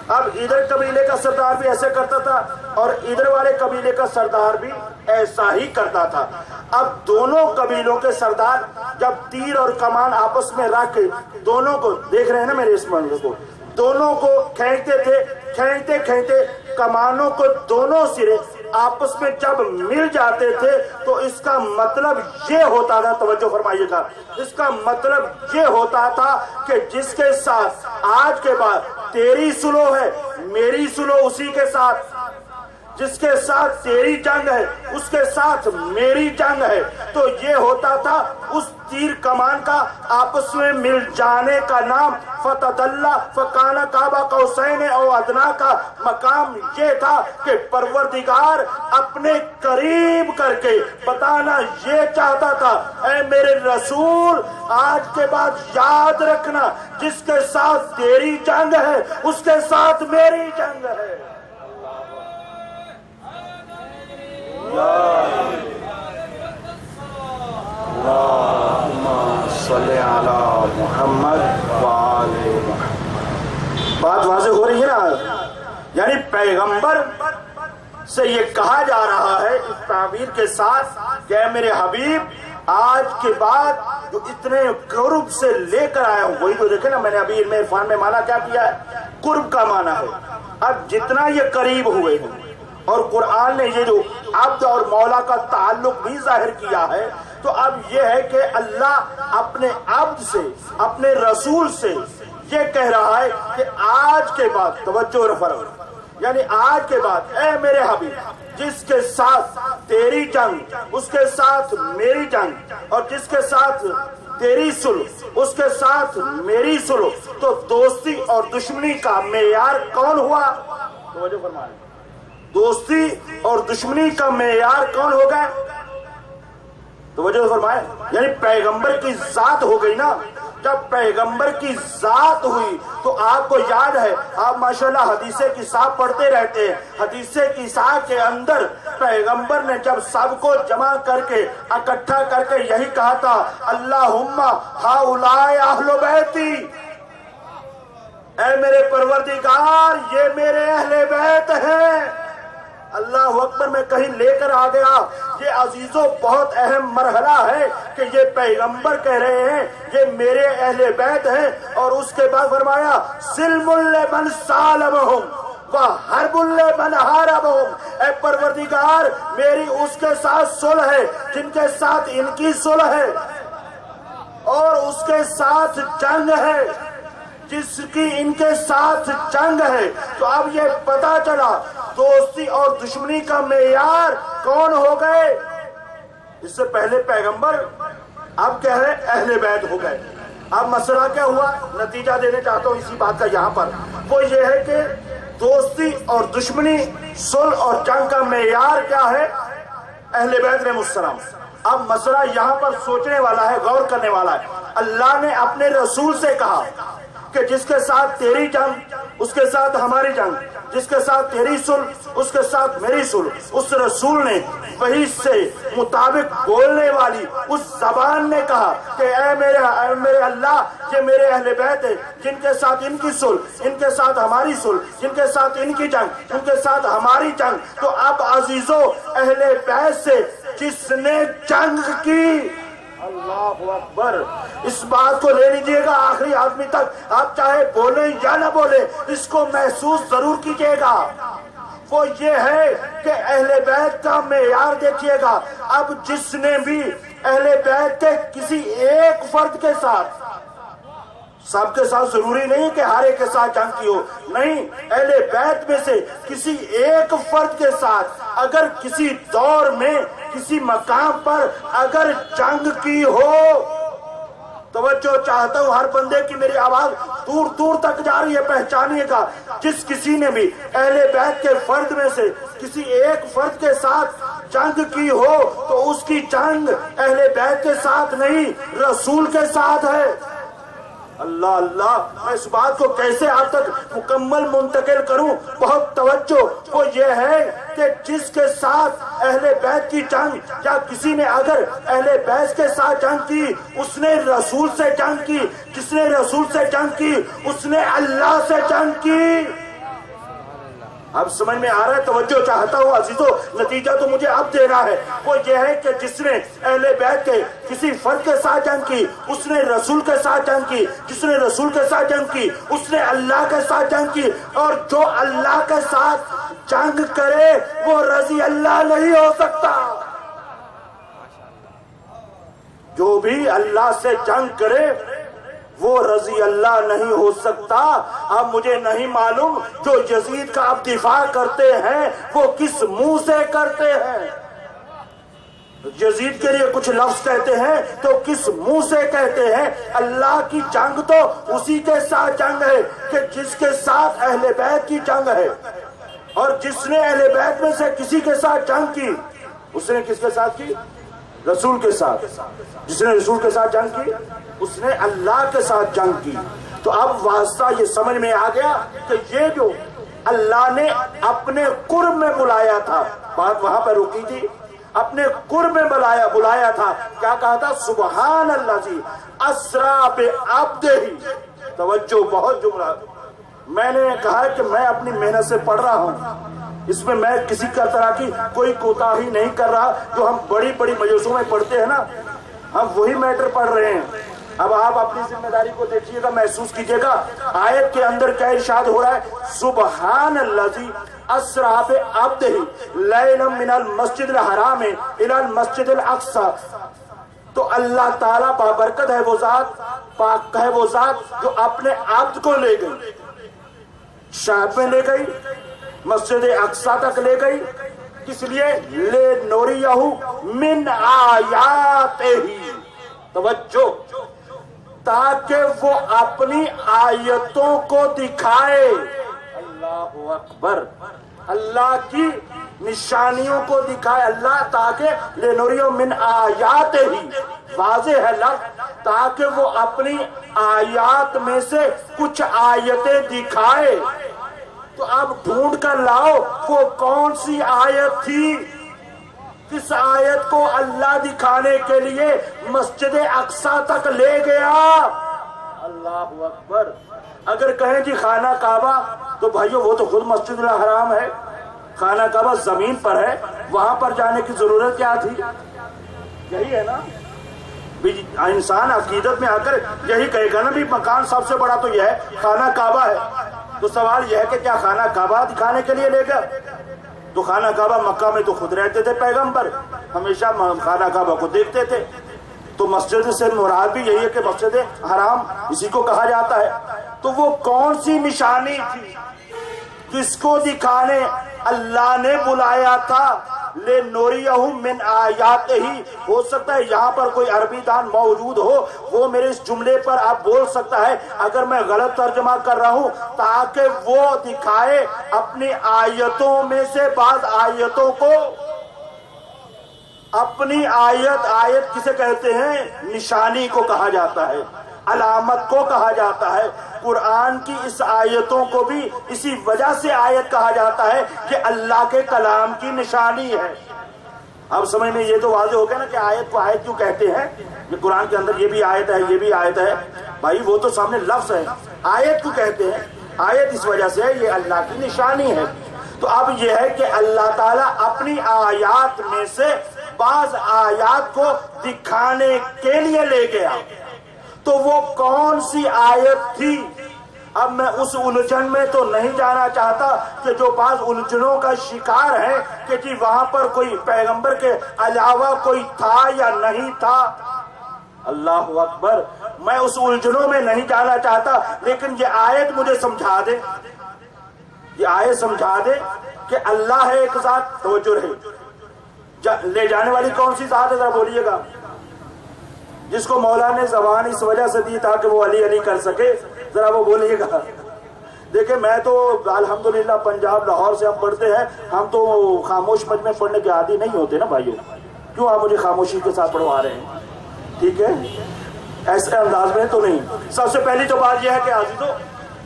اب ادھر قبیلے کا سردار بھی ایسے کرتا تھا اور ادھر والے قبیلے کا سردار بھی ایسا ہی کرتا تھا. اب دونوں قبیلوں کے سردار جب تیر اور کمان آپس میں رکھ کے دونوں کو دیکھ رہے ہیں نا میرے اس منظر کو, دونوں کو کھینچتے تھے. کھینچتے کھینچتے کمانوں کو دونوں سرے آپس میں جب مل جاتے تھے تو اس کا مطلب یہ ہوتا تھا, توجہ فرمائیے گا, اس کا مطلب یہ ہوتا تھا کہ جس کے ساتھ آج کے بعد تیری سلو ہے میری سلو اسی کے ساتھ, جس کے ساتھ تیری جنگ ہے اس کے ساتھ میری جنگ ہے. تو یہ ہوتا تھا اس تیر کمان کا آپس میں مل جانے کا نام فتدلّا فکان قاب قوسین او ادنا کا مقام یہ تھا کہ پروردگار اپنے قریب کر کے بتانا یہ چاہتا تھا, اے میرے رسول آج کے بعد یاد رکھنا جس کے ساتھ تیری جنگ ہے اس کے ساتھ میری جنگ ہے. اللہم صلی علی محمد وآل محمد. بات واضح ہو رہی ہے نا, یعنی پیغمبر سے یہ کہا جا رہا ہے اس تعبیر کے ساتھ کہ اے میرے حبیب آج کے بعد جو اتنے قرب سے لے کر آیا ہوں, وہی تو دیکھیں نا میں نے ابھی علم عرفان میں معنی کیا کیا ہے, قرب کا معنی ہے. اب جتنا یہ قریب ہوئے ہیں اور قرآن نے یہ جو عبد اور مولا کا تعلق بھی ظاہر کیا ہے, تو اب یہ ہے کہ اللہ اپنے عبد سے اپنے رسول سے یہ کہہ رہا ہے کہ آج کے بعد توجہ فرمائیں, یعنی آج کے بعد اے میرے حبیب جس کے ساتھ تیری جنگ اس کے ساتھ میری جنگ, اور جس کے ساتھ تیری صلح اس کے ساتھ میری صلح, تو دوستی اور دشمنی کا معیار کون ہوا؟ توجہ فرمائیں, دوستی اور دشمنی کا معیار کون ہو گئے؟ توجہ فرمائیں, یعنی پیغمبر کی ذات ہو گئی نا. جب پیغمبر کی ذات ہوئی تو آپ کو یاد ہے, آپ ماشاءاللہ حدیث کساء پڑھتے رہتے ہیں, حدیث کساء کے اندر پیغمبر نے جب سب کو جمع کر کے اکٹھا کر کے یہی کہا تھا, اللہم ہؤلاء اہل بیتی, اے میرے پروردگار یہ میرے اہل بیت ہیں. اللہ اکبر, میں کہیں لے کر آ گیا. یہ عزیزوں بہت اہم مرحلہ ہے کہ یہ پیغمبر کہہ رہے ہیں یہ میرے اہل بیت ہیں, اور اس کے بعد فرمایا سلم لمن سالمہم وحرب لمن حاربہم, اے پروردگار میری اس کے ساتھ صلح ہے جن کے ساتھ ان کی صلح ہے, اور اس کے ساتھ جنگ ہے جس کی ان کے ساتھ جنگ ہے. تو اب یہ پتا چلا دوستی اور دشمنی کا معیار کون ہو گئے. اس سے پہلے پیغمبر, اب کہہ رہے اہل بیت ہو گئے. اب مسئلہ کیا ہوا, نتیجہ دینے چاہتا ہوں اسی بات کا یہاں پر, وہ یہ ہے کہ دوستی اور دشمنی صلح اور جنگ کا معیار کیا ہے؟ اہل بیت علیہ السلام. اب مسئلہ یہاں پر سوچنے والا ہے, غور کرنے والا ہے. اللہ نے اپنے رسول سے کہا کہ جس کے ساتھ تیری جنگ اس کے ساتھ ہماری جنگ, جس کے ساتھ تیری صلح اس کے ساتھ میری صلح. اس رسول نے وحی سے مطابق بولنے والی اس زبان نے کہا کہ اے میرے اللہ یہ میرے اہل بیت ہے جن کے ساتھ ان کی صلح, ان کے ساتھ ہماری صلح, جن کے ساتھ ان کی جنگ, ان کے ساتھ ہماری جنگ. تو اب عزیزوں اہل بیت سے جس نے جنگ کی, اللہ اکبر, اس بات کو لے لیجئے گا آخری آدمی تک, آپ چاہے بولیں یا نہ بولیں اس کو محسوس ضرور کیجئے گا. وہ یہ ہے کہ اہل بیت کا معیار دیکھیے گا. اب جس نے بھی اہل بیت کے کسی ایک فرد کے ساتھ سب کے ساتھ ضروری نہیں کہ ہر ایک کے ساتھ جنگ کی ہو، نہیں، اہل بیت میں سے کسی ایک فرد کے ساتھ اگر کسی دور میں کسی مقام پر اگر جنگ کی ہو، توجہ چاہتا ہوں ہر بندے کی میری آواز دور دور تک جا رہی ہے، پہچانیے گا، جس کسی نے بھی اہل بیت کے فرد میں سے کسی ایک فرد کے ساتھ جنگ کی ہو تو اس کی جنگ اہل بیت کے ساتھ نہیں، رسول کے ساتھ ہے۔ اللہ اللہ، میں اس بات کو کیسے آپ تک مکمل منتقل کروں، بہت توجہ، وہ یہ ہے کہ جس کے ساتھ اہل بیت کی جنگ یا کسی نے اگر اہل بیت کے ساتھ جنگ کی اس نے رسول سے جنگ کی، جس نے رسول سے جنگ کی اس نے اللہ سے جنگ کی۔ اب سمجھ میں آ رہا ہے؟ توجہ چاہتا ہوں عزیزو، نتیجہ تو مجھے اب دینا ہے، وہ یہ ہے کہ جس نے اہل بیت کے کسی فرد کے ساتھ جنگ کی اس نے رسول کے ساتھ جنگ کی، جس نے رسول کے ساتھ جنگ کی اس نے اللہ کے ساتھ جنگ کی، اور جو اللہ کے ساتھ جنگ کرے وہ رضی اللہ نہیں ہو سکتا۔ جو بھی اللہ سے جنگ کرے وہ رضی اللہ نہیں ہو سکتا۔ اب مجھے نہیں معلوم جو یزید کا اب دفاع کرتے ہیں وہ کس منہ سے کرتے ہیں، یزید کے لیے کچھ لفظ کہتے ہیں تو کس منہ سے کہتے ہیں؟ اللہ کی جنگ تو اسی کے ساتھ جنگ ہے کہ جس کے ساتھ اہل بیت کی جنگ ہے، اور جس نے اہل بیت میں سے کسی کے ساتھ جنگ کی اس نے کس کے ساتھ کی؟ رسول کے ساتھ۔ جس نے رسول کے ساتھ جنگ کی اس نے اللہ کے ساتھ جنگ کی۔ تو اب واسطہ یہ سمجھ میں آ گیا کہ یہ جو اللہ نے اپنے قرب میں بلایا تھا، بات وہاں پر رکی تھی، اپنے قرب میں بلایا تھا، کیا کہا تھا؟ سبحان الذی اسریٰ بعبدہ۔ توجہ، بہت جملہ میں نے کہا کہ میں اپنی محنت سے پڑھ رہا ہوں، اس میں میں کسی طرح کی کوئی کوتاہی نہیں کر رہا، جو ہم بڑی بڑی مجلسوں میں پڑھتے ہیں نا، ہم وہی میٹر پڑھ رہے ہیں۔ اب آپ اپنی ذمہ داری کو دیکھیے گا، محسوس کیجئے گا، آیت کے اندر کیا ارشاد ہو رہا ہے؟ سبحان الذی اسریٰ بعبدہ لیلا من المسجد الحرام الی المسجد الاقصی۔ تو اللہ تعالیٰ بابرکت ہے وہ ذات، پاک ہے وہ ذات جو اپنے عبد کو لے گئی، شام میں لے گئی، مسجد اقصی تک لے گئی، کس لیے؟ لے نوریہ من آیاتہ۔ توجہ، تاکہ وہ اپنی آیتوں کو دکھائے۔ اللہ اکبر، اللہ کی نشانیوں کو دکھائے اللہ، تاکہ لنوریہ من آیاتہ، واضح ہے لفظ، تاکہ وہ اپنی آیات میں سے کچھ آیتیں دکھائے۔ تو اب ڈھونڈ کر لاؤ وہ کون سی آیت تھی؟ کس آیت کو اللہ دکھانے کے لیے مسجد اقصی تک لے گیا؟ اللہ اکبر۔ اگر کہیں جی خانہ کعبہ، تو بھائیو وہ تو خود مسجد الحرام ہے، خانہ کعبہ زمین پر ہے، وہاں پر جانے کی ضرورت کیا تھی؟ یہی ہے نا، انسان عقیدت میں آ کر یہی کہے گا نا بھی مکان سب سے بڑا تو یہ ہے، خانہ کعبہ ہے۔ تو سوال یہ ہے کہ کیا خانہ کعبہ دکھانے کے لیے لے گیا؟ تو خانہ کعبہ مکہ میں تو خود رہتے تھے پیغمبر، ہمیشہ خانہ کعبہ کو دیکھتے تھے۔ تو مسجد سے مراد بھی یہی ہے کہ مسجد حرام اسی کو کہا جاتا ہے۔ تو وہ کون سی نشانی تھی جس کو دکھانے اللہ نے بلایا تھا؟ لے نوریہ من آیاتہ۔ ہو سکتا ہے یہاں پر کوئی عربی دان موجود ہو، وہ میرے اس جملے پر آپ بول سکتا ہے اگر میں غلط ترجمہ کر رہا ہوں، تاکہ وہ دکھائے اپنی آیتوں میں سے بعض آیتوں کو۔ اپنی آیت کسے کہتے ہیں؟ نشانی کو کہا جاتا ہے، علامت کو کہا جاتا ہے۔ قرآن کی اس آیتوں کو بھی اسی وجہ سے آیت کہا جاتا ہے کہ اللہ کے کلام کی نشانی ہے۔ اب سمجھ میں یہ تو واضح ہو گیا نا کہ آیت کو آیت کیوں کہتے ہیں، کہ قرآن کے اندر یہ بھی آیت ہے، یہ بھی آیت ہے۔ بھائی وہ تو سامنے لفظ ہے، آیت کیوں کہتے ہیں؟ آیت اس وجہ سے ہے، یہ اللہ کی نشانی ہے۔ تو اب یہ ہے کہ اللہ تعالیٰ اپنی آیات میں سے بعض آیات کو دکھانے کے لیے لے گیا۔ تو وہ کون سی آیت تھی؟ اب میں اس الجھن میں تو نہیں جانا چاہتا کہ جو بعض الجھنوں کا شکار ہے کہ جی وہاں پر کوئی پیغمبر کے علاوہ کوئی تھا یا نہیں تھا۔ اللہ اکبر. میں اس الجھنوں میں نہیں جانا چاہتا، لیکن یہ آیت مجھے سمجھا دے، یہ آیت سمجھا دے کہ اللہ ہے ایک ذات. توجہ رہے، لے جانے والی کون سی ذات ہے ذرا بولیے گا، جس کو مولا نے زبان اس وجہ سے دی تاکہ وہ علی علی کر سکے، ذرا وہ بولیے گا. دیکھیں میں تو الحمدللہ پنجاب لاہور سے ہم پڑھتے ہیں، ہم تو خاموش مجمع پڑھنے کے عادی نہیں ہوتے نا بھائیوں. کیوں آپ مجھے خاموشی کے ساتھ پڑھوا رہے ہیں؟ ٹھیک ہے، ایسے انداز میں تو نہیں. سب سے پہلی تو بات یہ ہے کہ عزیزو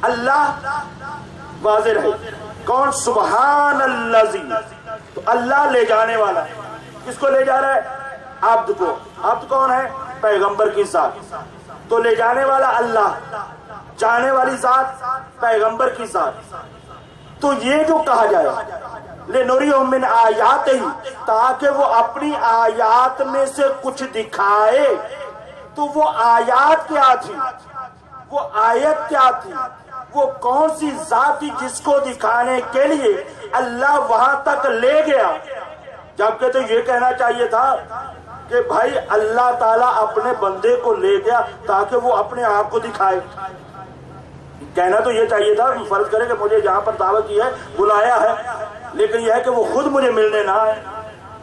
اللہ واضح رہے. کون؟ سبحان الذی. تو اللہ لے جانے والا. کس کو لے جا رہا ہے؟ عبد کو. عبد کون ہے؟ پیغمبر کی ذات. تو لے جانے والا اللہ، جانے والی ذات پیغمبر کی ذات. تو یہ جو کہا جائے لِنُرِيَهُم مِّنْ آیَاتِهِ، تاکہ وہ اپنی آیات میں سے کچھ دکھائے. تو وہ آیات کیا تھی؟ وہ آیت کیا تھی؟ وہ کون سی ذات تھی جس کو دکھانے کے لیے اللہ وہاں تک لے گیا؟ جبکہ تو یہ کہنا چاہیے تھا کہ بھائی اللہ تعالیٰ اپنے بندے کو لے گیا تاکہ وہ اپنے آپ کو دکھائے. کہنا تو یہ چاہیے تھا، فرض کرے کہ مجھے یہاں پر دعوت کی ہے، بلایا ہے، لیکن یہ ہے کہ وہ خود مجھے ملنے نہ آئے،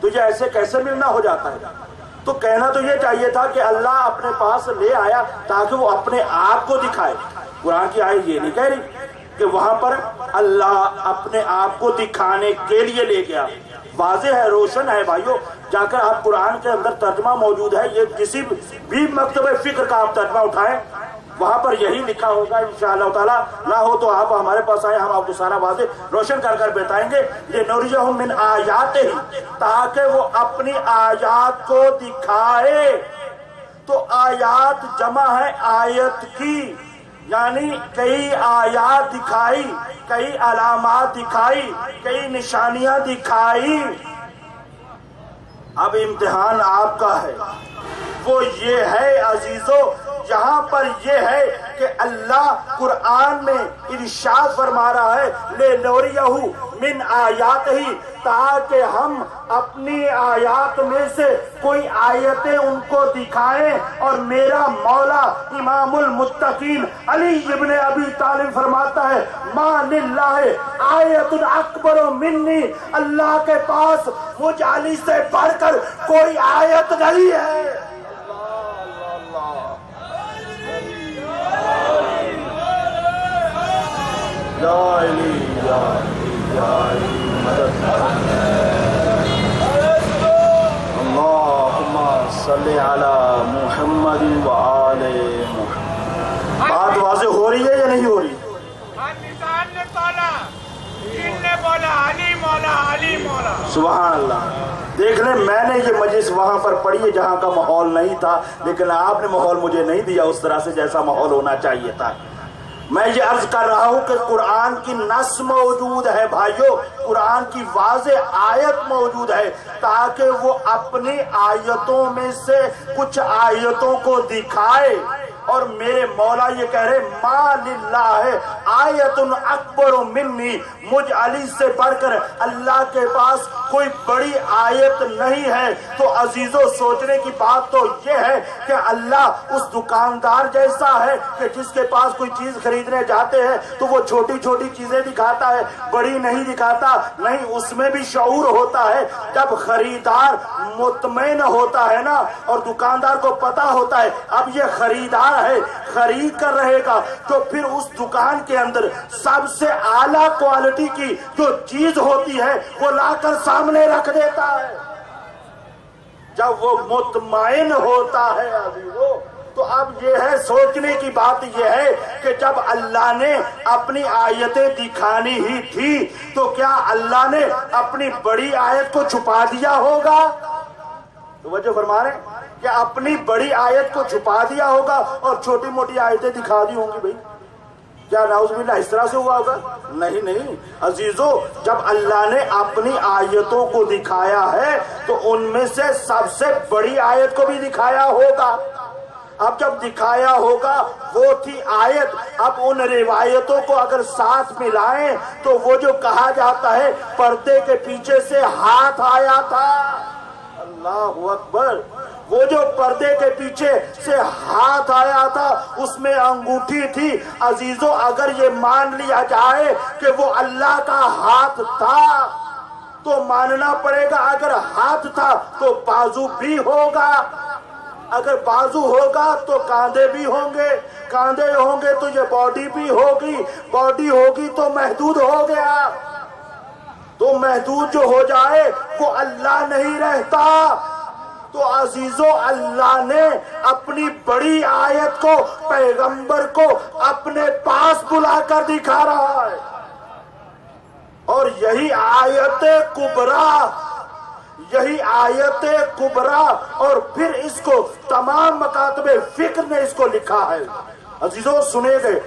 تو یہ ایسے کیسے ملنا ہو جاتا ہے؟ تو کہنا تو یہ چاہیے تھا کہ اللہ اپنے پاس لے آیا تاکہ وہ اپنے آپ کو دکھائے. قرآن کی آیت یہ نہیں کہہ رہی کہ وہاں پر اللہ اپنے آپ کو دکھانے کے لیے لے گیا. واضح ہے، روشن ہے بھائیو. جا کر آپ قرآن کے اندر ترجمہ موجود ہے، یہ کسی بھی مکتبہ فکر کا آپ ترجمہ اٹھائیں، وہاں پر یہی لکھا ہوگا انشاءاللہ تعالیٰ. نہ ہو تو آپ ہمارے پاس آئیں، ہم آپ کو سارا واضح روشن کر کر بتائیں گے. لِنُرِيَهُم مِّنْ آیَاتِهِ، تاکہ وہ اپنی آیات کو دکھائے. تو آیات جمع ہے آیت کی، یعنی کئی آیات دکھائی، کئی علامات دکھائی، کئی نشانیاں دکھائی. اب امتحان آپ کا ہے، وہ یہ ہے عزیزو، یہاں پر یہ ہے کہ اللہ قرآن میں ارشاد فرما رہا ہے لِنُرِيَهُ مِنْ آیَاتِهِ، تاکہ ہم اپنی آیات میں سے کوئی آیتیں ان کو دکھائیں. اور میرا مولا امام المتقین علی ابن ابی طالب فرماتا ہے ما للہ آیت اکبر منی، اللہ کے پاس مجھ علی سے بڑھ کر کوئی آیت نہیں ہے. یا علی یا علی یا علی مدد. اللہم صلی علی محمد و آل محمد. بات واضح ہو رہی ہے یا نہیں ہو رہی؟ نشان نے تولا، جن نے بولا علی مولا علی مولا. سبحان اللہ. دیکھ لیں میں نے یہ مجلس وہاں پر پڑھی ہے جہاں کا ماحول نہیں تھا، لیکن آپ نے ماحول مجھے نہیں دیا اس طرح سے جیسا ماحول ہونا چاہیے تھا. میں یہ عرض کر رہا ہوں کہ قرآن کی نص موجود ہے بھائیو، قرآن کی واضح آیت موجود ہے، تاکہ وہ اپنی آیتوں میں سے کچھ آیتوں کو دکھائے. اور میرے مولا یہ کہہ رہے ما للہ آیت اکبر منی، مجھ علی سے بڑھ کر اللہ کے پاس کوئی بڑی آیت نہیں ہے. تو عزیزو سوچنے کی بات تو یہ ہے کہ اللہ اس دکاندار جیسا ہے کہ جس کے پاس کوئی چیز خریدنے جاتے ہیں تو وہ چھوٹی چھوٹی چیزیں دکھاتا ہے، بڑی نہیں دکھاتا. نہیں، اس میں بھی شعور ہوتا ہے. جب خریدار مطمئن ہوتا ہے نا، اور دکاندار کو پتا ہوتا ہے اب یہ خریدار ہے، خرید کر رہے گا، تو پھر اس دکان کے اندر سب سے اعلیٰ کوالٹی کی جو چیز ہوتی ہے وہ لا کر سامنے رکھ دیتا ہے. جب وہ مطمئن ہوتا ہے عزیزو. تو اب یہ ہے سوچنے کی بات یہ ہے کہ جب اللہ نے اپنی آیتیں دکھانی ہی تھی تو کیا اللہ نے اپنی بڑی آیت کو چھپا دیا ہوگا؟ توجہ فرما رہے ہیں کہ اپنی بڑی آیت کو چھپا دیا ہوگا اور چھوٹی موٹی آیتیں دکھا دی ہوں گی. بھائی کیا نعوذ باللہ اس طرح سے ہوا ہوگا؟ نہیں عزیزو، جب اللہ نے اپنی آیتوں کو دکھایا ہے تو ان میں سے سب سے بڑی آیت کو بھی دکھایا ہوگا. اب جب دکھایا ہوگا وہ تھی آیت. اب ان روایتوں کو اگر ساتھ ملائیں تو وہ جو کہا جاتا ہے پردے کے پیچھے سے ہاتھ آیا تھا. اللہ اکبر. وہ جو پردے کے پیچھے سے ہاتھ آیا تھا اس میں انگوٹھی تھی. عزیزوں اگر یہ مان لیا جائے کہ وہ اللہ کا ہاتھ تھا تو ماننا پڑے گا اگر ہاتھ تھا تو بازو بھی ہوگا, اگر بازو ہوگا تو کاندھے بھی ہوں گے, کاندھے ہوں گے تو یہ باڈی بھی ہوگی, باڈی ہوگی تو محدود ہو گیا. تو محدود جو ہو جائے وہ اللہ نہیں رہتا. تو عزیزوں اللہ نے اپنی بڑی آیت کو, پیغمبر کو اپنے پاس بلا کر دکھا رہا ہے, اور یہی آیت کبریٰ, یہی آیت کبریٰ, اور پھر اس کو تمام مکاتب فکر نے اس کو لکھا ہے. عزیزوں سنے گئے,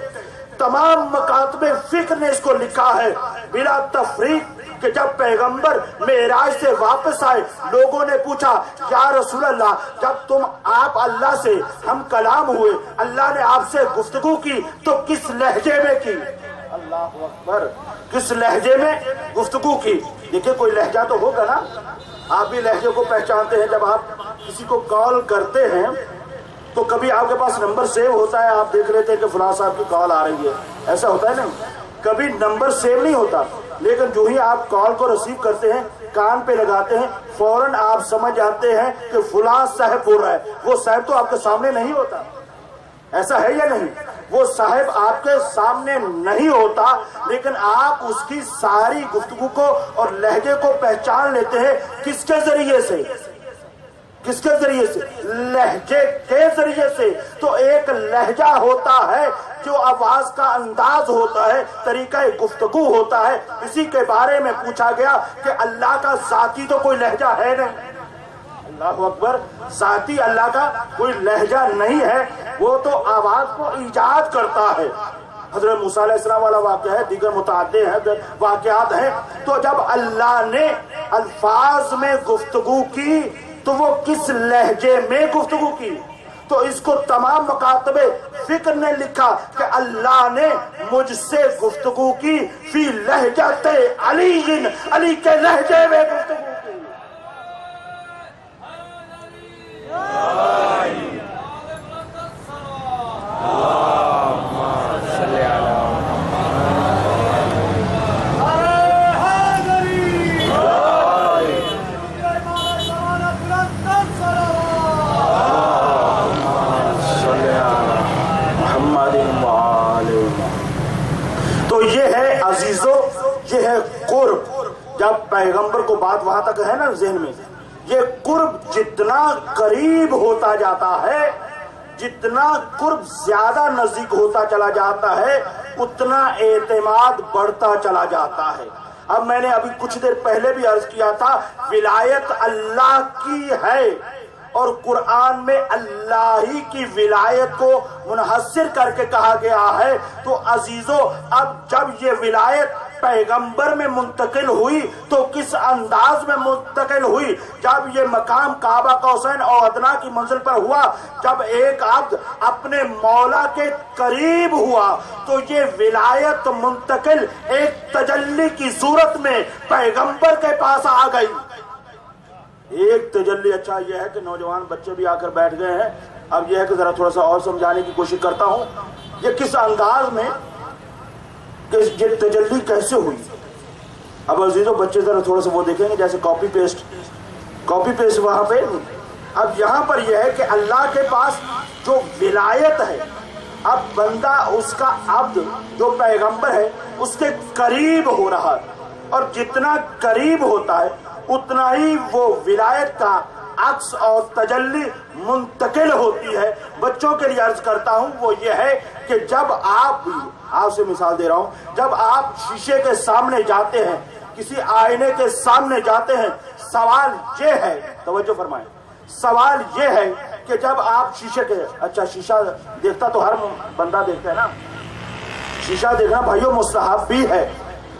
تمام مکاتب فکر نے اس کو لکھا ہے بلا تفریق کہ جب پیغمبر معراج سے واپس آئے لوگوں نے پوچھا یا رسول اللہ جب آپ اللہ سے ہم کلام ہوئے, اللہ نے آپ سے گفتگو کی تو کس لہجے میں کی؟ اللہ اکبر, کس لہجے میں گفتگو کی؟ دیکھیں کوئی لہجہ تو ہوگا نا, آپ بھی لہجے کو پہچانتے ہیں. جب آپ کسی کو کال کرتے ہیں تو کبھی آپ کے پاس نمبر سیو ہوتا ہے, آپ دیکھ لیتے ہیں کہ فلاں صاحب کی کال آ رہی ہے, ایسا ہوتا ہے نا. کبھی نمبر سیو نہیں ہوتا, لیکن جو ہی آپ کال کو ریسیو کرتے ہیں, کان پہ لگاتے ہیں, فوراً آپ سمجھ جاتے ہیں کہ فلاں صاحب بول رہا ہے. وہ صاحب تو آپ کے سامنے نہیں ہوتا, ایسا ہے یا نہیں؟ وہ صاحب آپ کے سامنے نہیں ہوتا, لیکن آپ اس کی ساری گفتگو کو اور لہجے کو پہچان لیتے ہیں. کس کے ذریعے سے؟ کس کے ذریعے سے؟ لہجے کے ذریعے سے. تو ایک لہجہ ہوتا ہے جو آواز کا انداز ہوتا ہے, طریقہ گفتگو ہوتا ہے. اسی کے بارے میں پوچھا گیا کہ اللہ کا ذاتی تو کوئی لہجہ ہے نہیں. اللہ اکبر, ذاتی اللہ کا کوئی لہجہ نہیں ہے, وہ تو آواز کو ایجاد کرتا ہے. حضرت موسیٰ علیہ السلام والا واقعہ ہے, دیگر متعدد ہیں واقعات ہیں. تو جب اللہ نے الفاظ میں گفتگو کی تو وہ کس لہجے میں گفتگو کی؟ تو اس کو تمام مکاتب فکر نے لکھا کہ اللہ نے مجھ سے گفتگو کی فی لہجت علی, علی کے لہجے میں گفتگو کی. تو یہ ہے عزیزوں, یہ ہے قرب. جب پیغمبر کو بات وہاں تک ہے نا ذہن میں, یہ قرب جتنا قریب ہوتا جاتا ہے, جتنا قرب زیادہ نزدیک ہوتا چلا جاتا ہے, اتنا اعتماد بڑھتا چلا جاتا ہے. اب میں نے ابھی کچھ دیر پہلے بھی عرض کیا تھا ولایت اللہ کی ہے, اور قرآن میں اللہ ہی کی ولایت کو منحصر کر کے کہا گیا ہے. تو عزیزوں اب جب یہ ولایت پیغمبر میں منتقل ہوئی تو کس انداز میں منتقل ہوئی؟ جب یہ مقام کعبہ قوسین اور ادنا کی منزل پر ہوا, جب ایک عبد اپنے مولا کے قریب ہوا تو یہ ولایت منتقل ایک تجلی کی صورت میں پیغمبر کے پاس آ گئی. ایک تجلی. اچھا یہ ہے کہ نوجوان بچے بھی آ کر بیٹھ گئے ہیں, اب یہ ہے کہ ذرا تھوڑا سا اور سمجھانے کی کوشش کرتا ہوں. یہ کس انداز میں کہ یہ تجلی کیسے ہوئی؟ اب عزیزوں بچے ذرا تھوڑا سا وہ دیکھیں گے جیسے کاپی پیسٹ وہاں پہ. اب یہاں پر یہ ہے کہ اللہ کے پاس جو ولایت ہے, اب بندہ اس کا عبد جو پیغمبر ہے اس کے قریب ہو رہا ہے, اور جتنا قریب ہوتا ہے اتنا ہی وہ ولایت کا عکس اور تجلی منتقل ہوتی ہے. بچوں کے لیے عرض کرتا ہوں وہ یہ ہے کہ جب آپ سے مثال دے رہا ہوں, جب آپ شیشے کے سامنے جاتے ہیں, کسی آئینے کے سامنے جاتے ہیں, سوال یہ ہے, توجہ فرمائیں, سوال یہ ہے کہ جب آپ شیشے کے, اچھا شیشہ دیکھتا تو ہر بندہ دیکھتا ہے نا, شیشہ دیکھنا بھائیوں مستحب بھی ہے,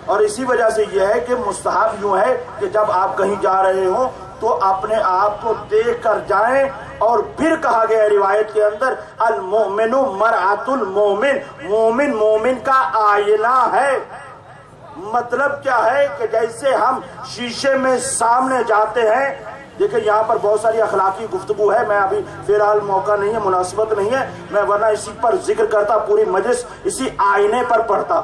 اور اسی وجہ سے یہ ہے کہ مستحب یوں ہے کہ جب آپ کہیں جا رہے ہوں تو اپنے آپ کو دیکھ کر جائیں. اور پھر کہا گیا روایت کے اندر المؤمن مرآۃ المؤمن, مومن مومن کا آئینہ ہے. مطلب کیا ہے کہ جیسے ہم شیشے میں سامنے جاتے ہیں دیکھیں یہاں پر بہت ساری اخلاقی گفتگو ہے، میں ابھی فی الحال موقع نہیں ہے، مناسبت نہیں ہے، میں ورنہ اسی پر ذکر کرتا، پوری مجلس اسی آئینے پر پڑھتا،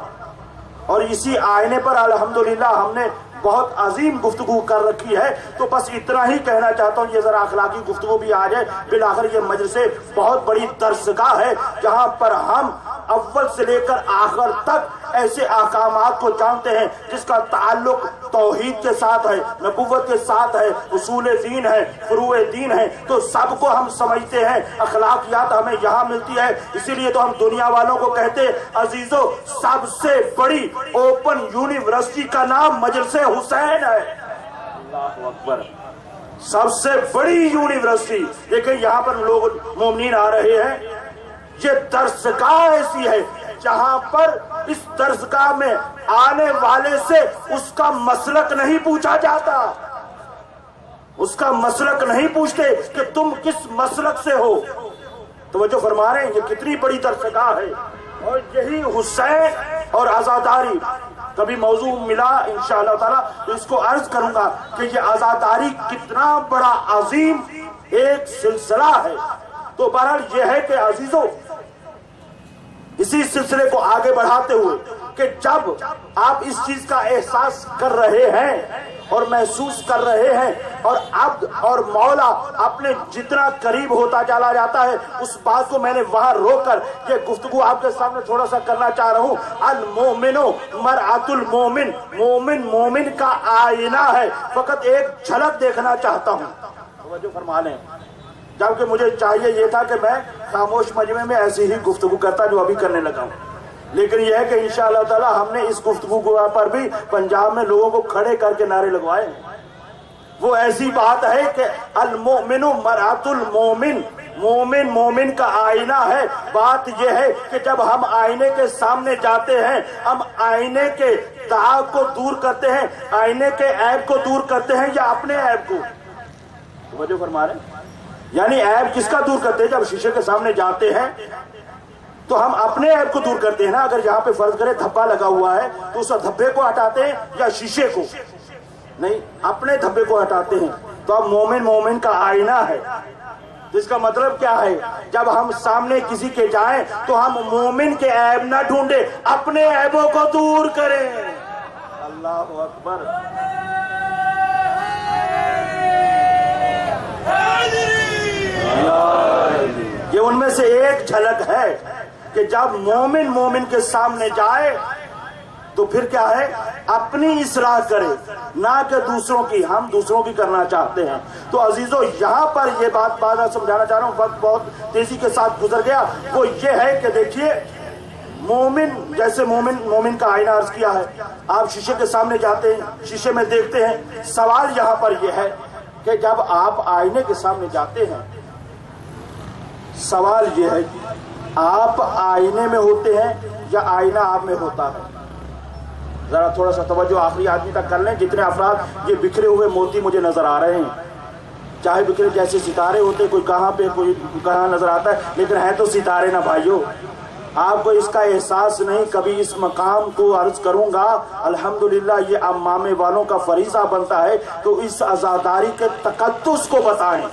اور اسی آئینے پر الحمدللہ ہم نے بہت عظیم گفتگو کر رکھی ہے۔ تو بس اتنا ہی کہنا چاہتا ہوں، یہ ذرا اخلاقی گفتگو بھی آ جائے۔ بالآخر یہ مجلس بہت بڑی درسگاہ ہے جہاں پر ہم اول سے لے کر آخر تک ایسے احکامات کو جانتے ہیں جس کا تعلق توحید کے ساتھ ہے، نبوت کے ساتھ ہے، اصول دین ہے، فروع دین ہے، تو سب کو ہم سمجھتے ہیں۔ اخلاقیات ہمیں یہاں ملتی ہے، اسی لیے تو ہم دنیا والوں کو کہتے ہیں عزیزو سب سے بڑی اوپن یونیورسٹی کا نام مجلس حسین ہے۔ اللہ اکبر، سب سے بڑی یونیورسٹی۔ دیکھیں یہاں پر لوگ مومنین آ رہے ہیں، یہ درسگاہ ایسی ہے جہاں پر اس درسگاہ میں آنے والے سے اس کا مسلک نہیں پوچھا جاتا، اس کا مسلک نہیں پوچھتے کہ تم کس مسلک سے ہو۔ توجہ فرما رہے ہیں، یہ کتنی بڑی درسگاہ ہے۔ اور یہی حسین اور عزاداری کبھی موضوع ملا انشاءاللہ تعالی تو اس کو عرض کروں گا کہ یہ عزاداری کتنا بڑا عظیم ایک سلسلہ ہے۔ تو بہرحال یہ ہے کہ عزیزو اسی سلسلے کو آگے بڑھاتے ہوئے کہ جب آپ اس چیز کا احساس کر رہے ہیں اور محسوس کر رہے ہیں اور عبد اور مولا اپنے جتنا قریب ہوتا چلا جاتا ہے، اس بات کو میں نے وہاں روک کر یہ گفتگو آپ کے سامنے تھوڑا سا کرنا چاہ رہا ہوں۔ المومن مرآت المومن، مومن مومن کا آئینہ ہے۔ فقط ایک جھلک دیکھنا چاہتا ہوں، توجہ فرما لیں، جبکہ مجھے چاہیے یہ تھا کہ میں خاموش مجمع میں ایسی ہی گفتگو کرتا جو ابھی کرنے لگا ہوں، لیکن یہ ہے کہ انشاءاللہ تعالی ہم نے اس گفتگو پر بھی پنجاب میں لوگوں کو کھڑے کر کے نعرے لگوائے۔ وہ ایسی بات ہے کہ المؤمن مرآت المومن، مومن مومن کا آئینہ ہے۔ بات یہ ہے کہ جب ہم آئینے کے سامنے جاتے ہیں، ہم آئینے کے داغ کو دور کرتے ہیں، آئینے کے عیب کو دور کرتے ہیں یا اپنے عیب کو؟ توجہ فرما رہے ہیں، یعنی عیب کس کا دور کرتے ہیں؟ جب شیشے کے سامنے جاتے ہیں تو ہم اپنے عیب کو دور کرتے ہیں نا۔ اگر یہاں پہ فرض کرے دھبا لگا ہوا ہے تو اس دھبے کو ہٹاتے ہیں یا شیشے کو؟ نہیں، اپنے دھبے کو ہٹاتے ہیں۔ تو اب مومن مومن کا آئینہ ہے، جس کا مطلب کیا ہے؟ جب ہم سامنے کسی کے جائیں تو ہم مومن کے عیب نہ ڈھونڈیں، اپنے عیبوں کو دور کریں۔ اللہ اکبر۔ یہ ان میں سے ایک جھلک ہے کہ جب مومن مومن کے سامنے جائے تو پھر کیا ہے؟ اپنی اصلاح کرے، نہ کہ دوسروں کی۔ ہم دوسروں کی کرنا چاہتے ہیں۔ تو عزیزو یہاں پر یہ بات سمجھانا چاہ رہا ہوں، وقت بہت تیزی کے ساتھ گزر گیا۔ وہ یہ ہے کہ دیکھیے مومن، جیسے مومن کا آئینہ عرض کیا ہے، آپ شیشے کے سامنے جاتے ہیں، شیشے میں دیکھتے ہیں۔ سوال یہاں پر یہ ہے کہ جب آپ آئینے کے سامنے جاتے ہیں، سوال یہ ہے آپ آئینے میں ہوتے ہیں یا آئینہ آپ میں ہوتا ہے؟ ذرا تھوڑا سا توجہ آخری آدمی تک کر لیں۔ جتنے افراد یہ بکھرے ہوئے موتی مجھے نظر آ رہے ہیں، چاہے بکھرے جیسے ستارے ہوتے، کوئی کہاں پہ کوئی کہاں نظر آتا ہے، لیکن ہے تو ستارے نا بھائیو۔ آپ کو اس کا احساس نہیں، کبھی اس مقام کو عرض کروں گا الحمدللہ یہ امامے والوں کا فریضہ بنتا ہے تو اس عزاداری کے تقدس کو بتائیں۔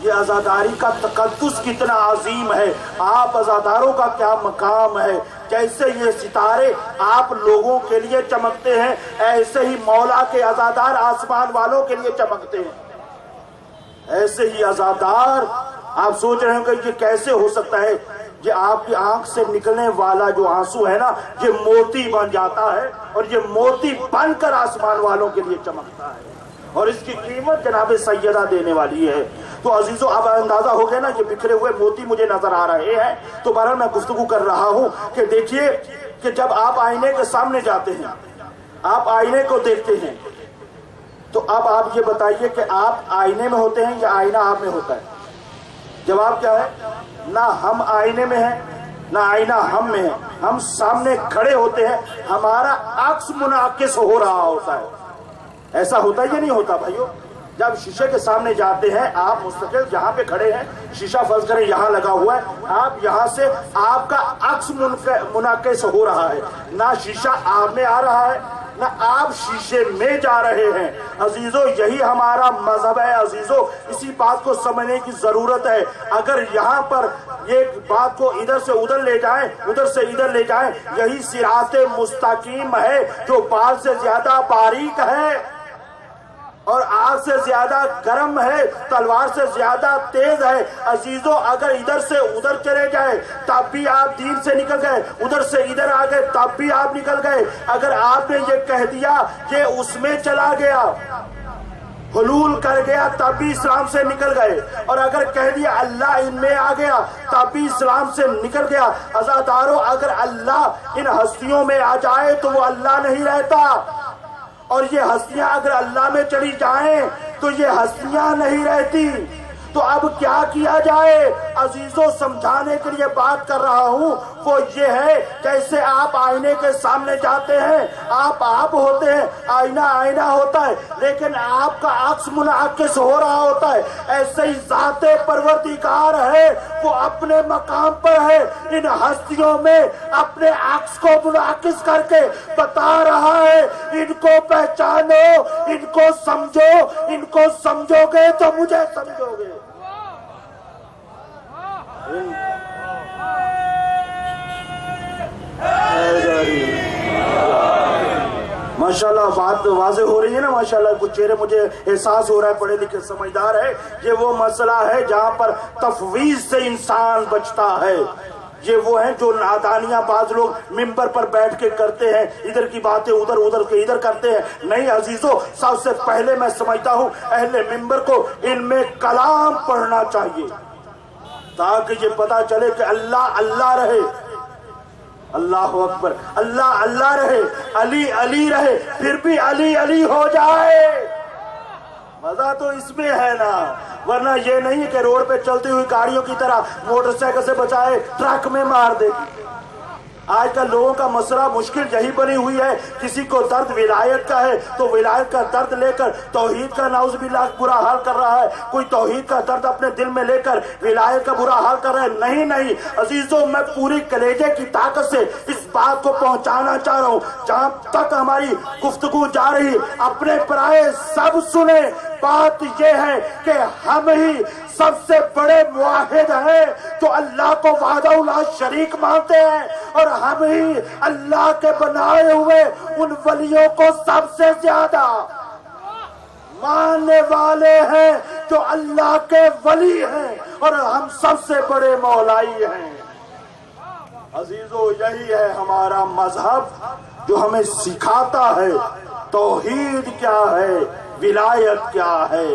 یہ عزاداری کا تقدس کتنا عظیم ہے، آپ عزاداروں کا کیا مقام ہے۔ جیسے یہ ستارے آپ لوگوں کے لیے چمکتے ہیں، ایسے ہی مولا کے عزادار آسمان والوں کے لیے چمکتے ہیں۔ ایسے ہی عزادار، آپ سوچ رہے ہوں کہ یہ کیسے ہو سکتا ہے؟ یہ آپ کی آنکھ سے نکلنے والا جو آنسو ہے نا، یہ موتی بن جاتا ہے اور یہ موتی بن کر آسمان والوں کے لیے چمکتا ہے، اور اس کی قیمت جناب سیدہ دینے والی ہے۔ تو عزیزو اب اندازہ ہو گیا نا، یہ بکھرے ہوئے موتی مجھے نظر آ رہے ہیں۔ تو بہرحال میں گفتگو کر رہا ہوں کہ دیکھیے کہ جب آپ آئینے کے سامنے جاتے ہیں، آپ آئینے کو دیکھتے ہیں، تو اب آپ یہ بتائیے کہ آپ آئینے میں ہوتے ہیں یا آئینہ آپ میں ہوتا ہے؟ جواب کیا ہے؟ نہ ہم آئینے میں ہیں نہ آئینہ ہم میں ہے، ہم سامنے کھڑے ہوتے ہیں، ہمارا عکس منعکس ہو رہا ہوتا ہے۔ ایسا ہوتا ہے یا نہیں ہوتا بھائیو؟ جب شیشے کے سامنے جاتے ہیں، آپ مستقل یہاں پہ کھڑے ہیں، شیشہ فرض کریں یہاں لگا ہوا ہے، آپ یہاں سے آپ کا عکس منعکس ہو رہا ہے، نہ شیشہ آپ میں آ رہا ہے نہ آپ شیشے میں جا رہے ہیں۔ عزیزو یہی ہمارا مذہب ہے۔ عزیزو اسی بات کو سمجھنے کی ضرورت ہے۔ اگر یہاں پر ایک بات کو ادھر سے ادھر لے جائیں، ادھر سے ادھر لے جائیں، یہی صراط مستقیم ہے جو بال سے زیادہ باریک ہے اور آگ سے زیادہ گرم ہے، تلوار سے زیادہ تیز ہے۔ عزیزو اگر ادھر سے ادھر چلے جائے تب بھی آپ دین سے نکل گئے، ادھر سے ادھر آ گئے تب بھی آپ نکل گئے۔ اگر آپ نے یہ کہہ دیا کہ اس میں چلا گیا، حلول کر گیا، تب بھی اسلام سے نکل گئے، اور اگر کہہ دیا اللہ ان میں آ گیا تب بھی اسلام سے نکل گیا۔ عزادارو اگر اللہ ان ہستیوں میں آ جائے تو وہ اللہ نہیں رہتا، اور یہ ہستیاں اگر اللہ میں چلی جائیں تو یہ ہستیاں نہیں رہتی۔ تو اب کیا کیا جائے؟ عزیزو سمجھانے کے لیے بات کر رہا ہوں، وہ یہ ہے جیسے آپ آئینے کے سامنے جاتے ہیں، آپ ہوتے ہیں، آئینہ آئینہ ہوتا ہے، لیکن آپ کا عکس منعکس ہو رہا ہوتا ہے۔ ایسے ہی ذات پروردگار ہے، وہ اپنے مقام پر ہے، ان ہستیوں میں اپنے عکس کو منعکس کر کے بتا رہا ہے ان کو پہچانو، ان کو سمجھو، ان کو سمجھو گے تو مجھے سمجھو گے۔ ماشاءاللہ بات واضح ہو رہی ہے نا، ماشاءاللہ کچھ چہرے مجھے احساس ہو رہا ہے پڑھے لکھے سمجھدار ہے۔ یہ وہ مسئلہ ہے جہاں پر تفویض سے انسان بچتا ہے۔ یہ وہ ہیں جو نادانیاں بعض لوگ ممبر پر بیٹھ کے کرتے ہیں، ادھر کی باتیں ادھر، ادھر کے ادھر کرتے ہیں۔ نہیں عزیزو، سب سے پہلے میں سمجھتا ہوں اہل ممبر کو ان میں کلام پڑھنا چاہیے تاکہ یہ پتا چلے کہ اللہ اللہ رہے، اللہ اکبر، اللہ اللہ رہے، علی علی رہے، پھر بھی علی علی ہو جائے۔ مزہ تو اس میں ہے نا، ورنہ یہ نہیں کہ روڈ پہ چلتی ہوئی گاڑیوں کی طرح موٹر سائیکل سے بچائے ٹرک میں مار دے۔ آج کل لوگوں کا مسئلہ مشکل یہی بنی ہوئی ہے، کسی کو درد ولایت کا ہے تو ولایت کا درد لے کر توحید کا نعوذ باللہ برا حال کر رہا ہے، کوئی توحید کا درد اپنے دل میں لے کر ولایت کا برا حال کر رہا ہے۔ نہیں نہیں عزیزوں، میں پوری کلیجے کی طاقت سے اس بات کو پہنچانا چاہ رہا ہوں، جہاں تک ہماری گفتگو جا رہی اپنے پرائے سب سنیں۔ بات یہ ہے کہ ہم ہی سب سے بڑے موحد ہیں جو اللہ کو وحدہ لا شریک مانتے ہیں، اور ہم ہی اللہ کے بنائے ہوئے ان ولیوں کو سب سے زیادہ ماننے والے ہیں جو اللہ کے ولی ہیں، اور ہم سب سے بڑے مولائی ہیں۔ عزیزو یہی ہے ہمارا مذہب جو ہمیں سکھاتا ہے توحید کیا ہے، ولایت کیا ہے،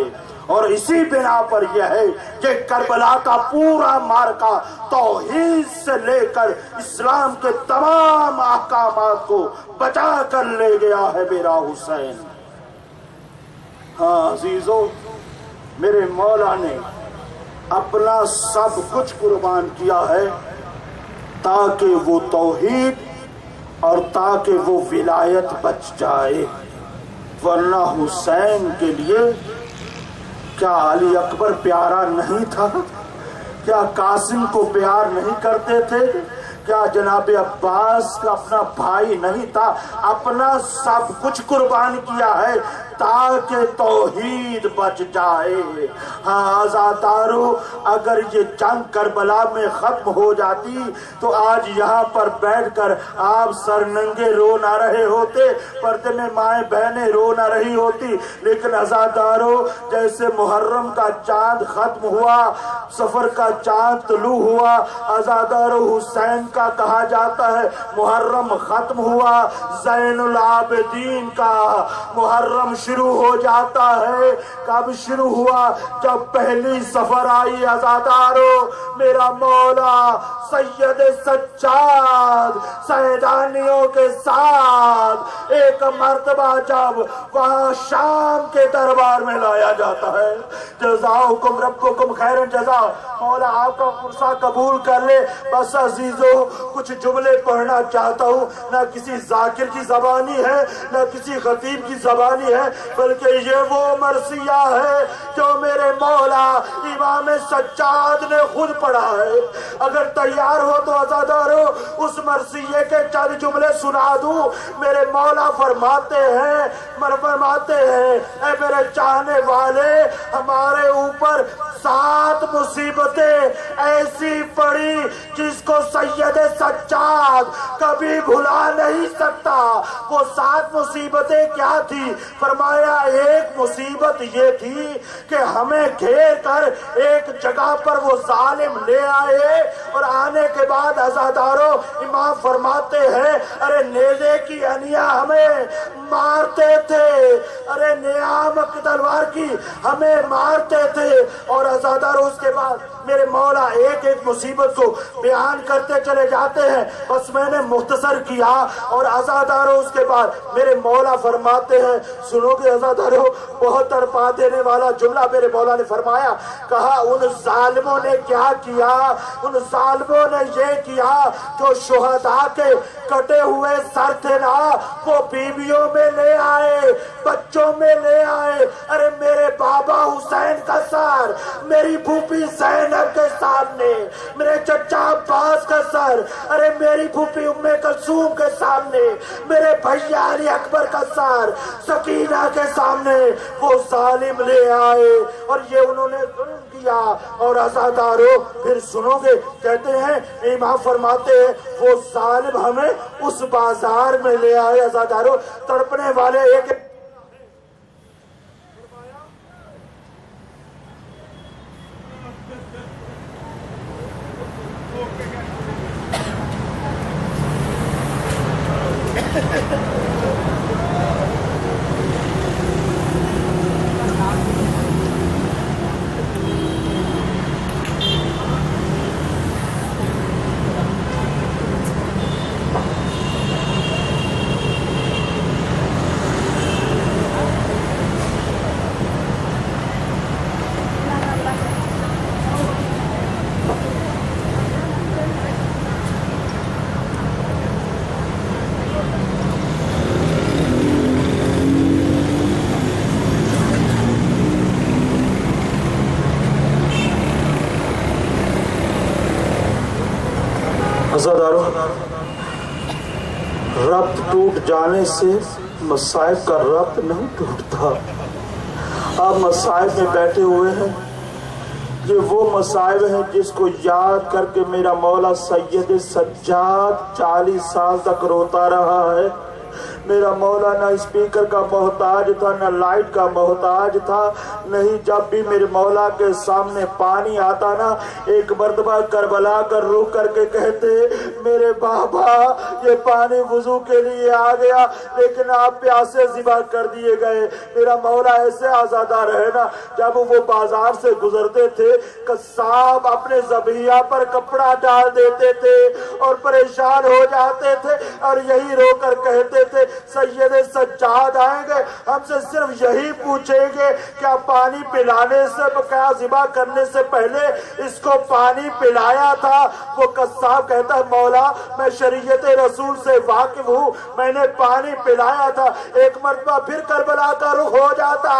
اور اسی بنا پر یہ ہے کہ کربلا کا پورا مارکا توحید سے لے کر اسلام کے تمام احکامات کو بچا کر لے گیا ہے میرا حسین۔ ہاں عزیزو، میرے مولا نے اپنا سب کچھ قربان کیا ہے تاکہ وہ توحید اور تاکہ وہ ولایت بچ جائے، ورنہ حسین کے لیے کیا علی اکبر پیارا نہیں تھا؟ کیا قاسم کو پیار نہیں کرتے تھے؟ کیا جناب عباس کا اپنا بھائی نہیں تھا؟ اپنا سب کچھ قربان کیا ہے تاکہ توحید بچ جائے۔ ہاں عزادارو، اگر یہ جنگ کربلا میں ختم ہو جاتی تو آج یہاں پر بیٹھ کر آپ سر ننگے رو نہ رہے ہوتے، پردے میں مائیں بہنیں رو نہ رہی ہوتی۔ لیکن عزادارو، جیسے محرم کا چاند ختم ہوا، سفر کا چاند طلوع ہوا، عزادارو حسین کا کہا جاتا ہے محرم ختم ہوا، زین العابدین کا محرم شروع ہو جاتا ہے۔ کب شروع ہوا؟ جب پہلی سفر آئی عزادارو، میرا مولا سید سجاد سیدانیوں کے ساتھ ایک مرتبہ جب وہاں شام کے دربار میں لایا جاتا ہے، جزاؤکم ربکم خیر جزا، مولا آپ کا فرصہ قبول کر لے۔ بس عزیزو، کچھ جملے پڑھنا چاہتا ہوں، نہ کسی ذاکر کی زبانی ہے نہ کسی خطیب کی زبانی ہے، بلکہ یہ وہ مرثیہ ہے جو میرے مولا امام سجاد نے خود پڑھا ہے۔ اگر تیار تیار ہو تو عزادارو اس مرثیے کے چند جملے سنا دوں۔ میرے مولا فرماتے ہیں اے میرے چاہنے والے، ہمارے اوپر 7 مصیبتیں ایسی پڑی جس کو سید سجاد کبھی بھلا نہیں سکتا۔ وہ 7 مصیبتیں کیا تھی؟ فرمایا ایک مصیبت یہ تھی کہ ہمیں گھیر کر ایک جگہ پر وہ ظالم لے آئے، اور آنے کے بعد عزادارو امام فرماتے ہیں ارے نیزے کی انیا ہمیں مارتے تھے، ارے نیام کی تلوار کی ہمیں مارتے تھے۔ اور عزادارو اس کے بعد میرے مولا ایک ایک مصیبت کو بیان کرتے چلے جاتے ہیں، بس میں نے مختصر کیا۔ اور عزادارو اس کے بعد میرے مولا فرماتے ہیں، سنو گے عزادارو، بہت تڑپا دینے والا جملہ میرے مولا نے فرمایا، کہا ان ظالموں نے کیا کیا؟ ان ظالموں نے یہ کیا جو شہداء کے کٹے ہوئے سر تھے نا، وہ بیویوں میں لے آئے، بچوں میں لے آئے۔ ارے میرے بابا حسین کا سر میری پھوپھی زینب کے سامنے، میرے چچا عباس کا سر ارے میری پھوپھی ام کلثوم کے سامنے، میرے بھیا علی اکبر کا سر سکینہ کے سامنے وہ ظالم لے آئے، اور یہ انہوں نے ظلم کیا۔ اور عزادارو پھر سنو گے، کہتے ہیں امام فرماتے ہیں وہ ظالم ہمیں اس بازار میں لے آئے۔ عزادارو تڑپنے والے ایک عزادارو ربط ٹوٹ جانے سے مصائب کا ربط نہیں ٹوٹتا۔ آپ مصائب میں بیٹھے ہوئے ہیں، یہ وہ مصائب ہیں جس کو یاد کر کے میرا مولا سید سجاد 40 سال تک روتا رہا ہے۔ میرا مولا نہ اسپیکر کا محتاج تھا، نہ لائٹ کا محتاج تھا، نہیں جب بھی میرے مولا کے سامنے پانی آتا نا، ایک مرتبہ کربلا کر رک کر کے کہتے میرے بابا یہ پانی وضو کے لیے آ گیا لیکن آپ پیاسے ذبح کر دیے گئے۔ میرا مولا ایسے آزادہ رہے نا، جب وہ بازار سے گزرتے تھے قصاب اپنے ذبیحہ پر کپڑا ڈال دیتے تھے اور پریشان ہو جاتے تھے، اور یہی رو کر کہتے تھے سید سجاد آئیں گے، ہم سے صرف یہی پوچھیں گے کیا پانی پلانے سے، کیا ذبح کرنے سے پہلے اس کو پانی پلایا تھا؟ وہ قصاب کہتا ہے مولا میں شریعت رسول سے واقف ہوں، میں نے پانی پلایا تھا۔ ایک مرتبہ پھر کربلا کا رخ ہو جاتا،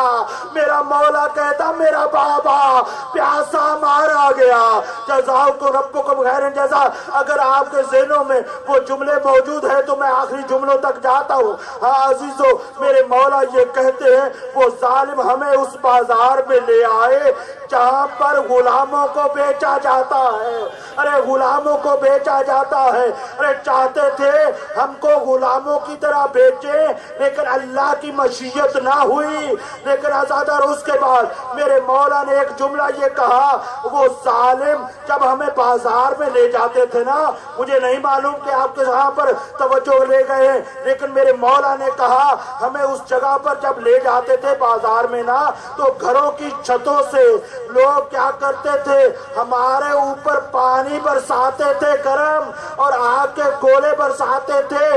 میرا مولا کہتا میرا بابا پیاسا مارا گیا، جزاؤکم ربکم خیر جزا۔ اگر آپ کے ذہنوں میں وہ جملے موجود ہیں تو میں آخری جملوں تک جاتا ہوں۔ ہاں عزیزو، میرے مولا یہ کہتے ہیں وہ ظالم ہمیں اس بازار میں لے آئے جہاں پر غلاموں کو بیچا جاتا ہے۔ ارے غلاموں کو بیچا جاتا ہے، ارے چاہتے تھے ہم کو غلاموں کی طرح بیچیں لیکن اللہ کی مشیت نہ ہوئی۔ لیکن آزادار اس کے بعد میرے مولا نے ایک جملہ یہ کہا، وہ ظالم جب ہمیں بازار میں لے جاتے تھے نا، مجھے نہیں معلوم کہ آپ کے یہاں پر توجہ لے گئے ہیں، لیکن میرے مولا نے کہا ہمیں اس جگہ پر جب لے جاتے تھے بازار میں نا، تو گھروں کی چھتوں سے لوگ کیا کرتے تھے، ہمارے اوپر پانی برساتے تھے گرم، اور آگ کے گولے برساتے تھے۔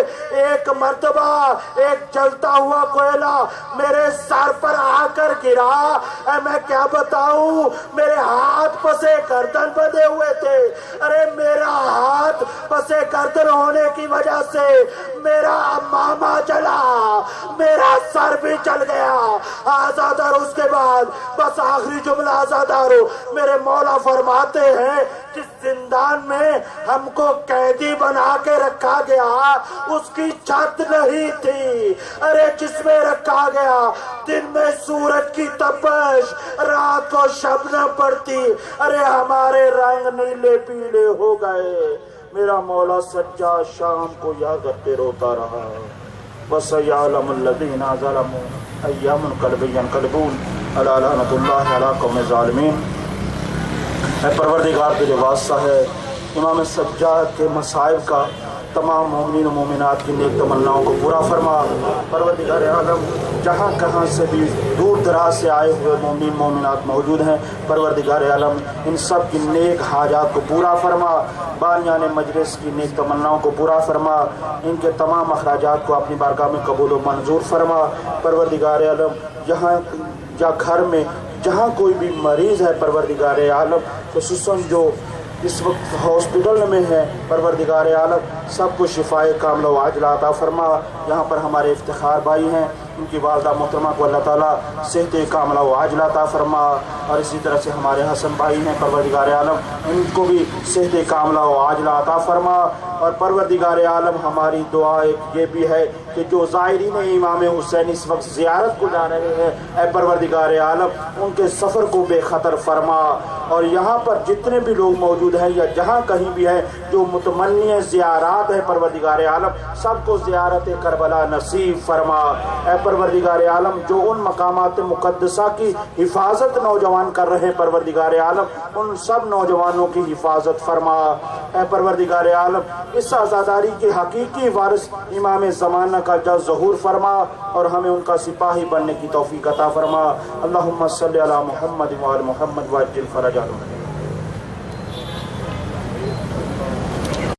ایک مرتبہ ایک جلتا ہوا کوئلہ میرے سر پر آ کر گرا، میں کیا بتاؤں، میرے ہاتھ پسے گردن بندھے ہوئے تھے۔ ارے میرا ہاتھ پسے گردن ہونے کی وجہ سے میرا ماما جلا، میرا سر بھی چل گیا۔ آزادار اس کے بعد بس آخری جملہ آزادارو، میرے مولا فرماتے ہیں جس زندہ زندان میں ہم کو قیدی بنا کے رکھا گیا، اس کی چھت نہیں تھی، ارے جس میں رکھا گیا دن میں سورج کی تپش، رات کو شبنم پڑتی، ارے ہمارے رنگ نیلے پیلے ہو گئے۔ میرا مولا سجاد شام کو یا کرتے روتا رہا، وَسَيَعْلَمُ الَّذِينَ ظَلَمُوا أَيَّ مُنْقَلَبٍ يَنْقَلِبُونَ أَلَا لَعْنَةُ اللَّهِ عَلَىٰ قَوْمِ الظَّالِمِينَ۔ اے پروردگار تجھے واسطہ ہے امام سجاد کے مصائب کا تمام مومنین و مومنات کی نیک تمناؤں کو پورا فرما۔ پروردگار عالم جہاں کہاں سے بھی دور دراز سے آئے ہوئے مومنین مومنات موجود ہیں، پروردگار عالم ان سب کی نیک حاجات کو پورا فرما، بانیان مجلس کی نیک تمناؤں کو پورا فرما، ان کے تمام اخراجات کو اپنی بارگاہ میں قبول و منظور فرما۔ پروردگار عالم جہاں یا گھر میں جہاں کوئی بھی مریض ہے پروردگار عالم، خصوصاً جو اس وقت ہاسپٹل میں ہے، پروردگار عالم سب کو شفائے کاملہ و عاجلہ عطا فرما۔ یہاں پر ہمارے افتخار بھائی ہیں، ان کی والدہ محترمہ کو اللہ تعالیٰ صحت کاملہ و عاجلہ عطا فرما، اور اسی طرح سے ہمارے حسن بھائی ہیں، پروردگار عالم ان کو بھی صحت کاملہ و عاجلہ عطا فرما۔ اور پروردگار عالم ہماری دعا یہ بھی ہے کہ جو زائرین امام حسین اس وقت زیارت کو جا رہے ہیں، اے پروردگار عالم ان کے سفر کو بے خطر فرما، اور یہاں پر جتنے بھی لوگ موجود ہیں یا جہاں کہیں بھی ہیں جو متمنی زیارات ہیں، پروردگار عالم سب کو زیارت کربلا نصیب فرما۔ اے پروردگار عالم جو ان مقامات مقدسہ کی حفاظت نوجوان کر رہے ہیں، پروردگار عالم ان سب نوجوانوں کی حفاظت فرما۔ اے پروردگار عالم اس عزاداری کے حقیقی وارث امام زمانہ کا جلد ظہور فرما، اور ہمیں ان کا سپاہی بننے کی توفیق عطا فرما۔ اللہم صلی علی محمد وعلی محمد وعجل فرجہ۔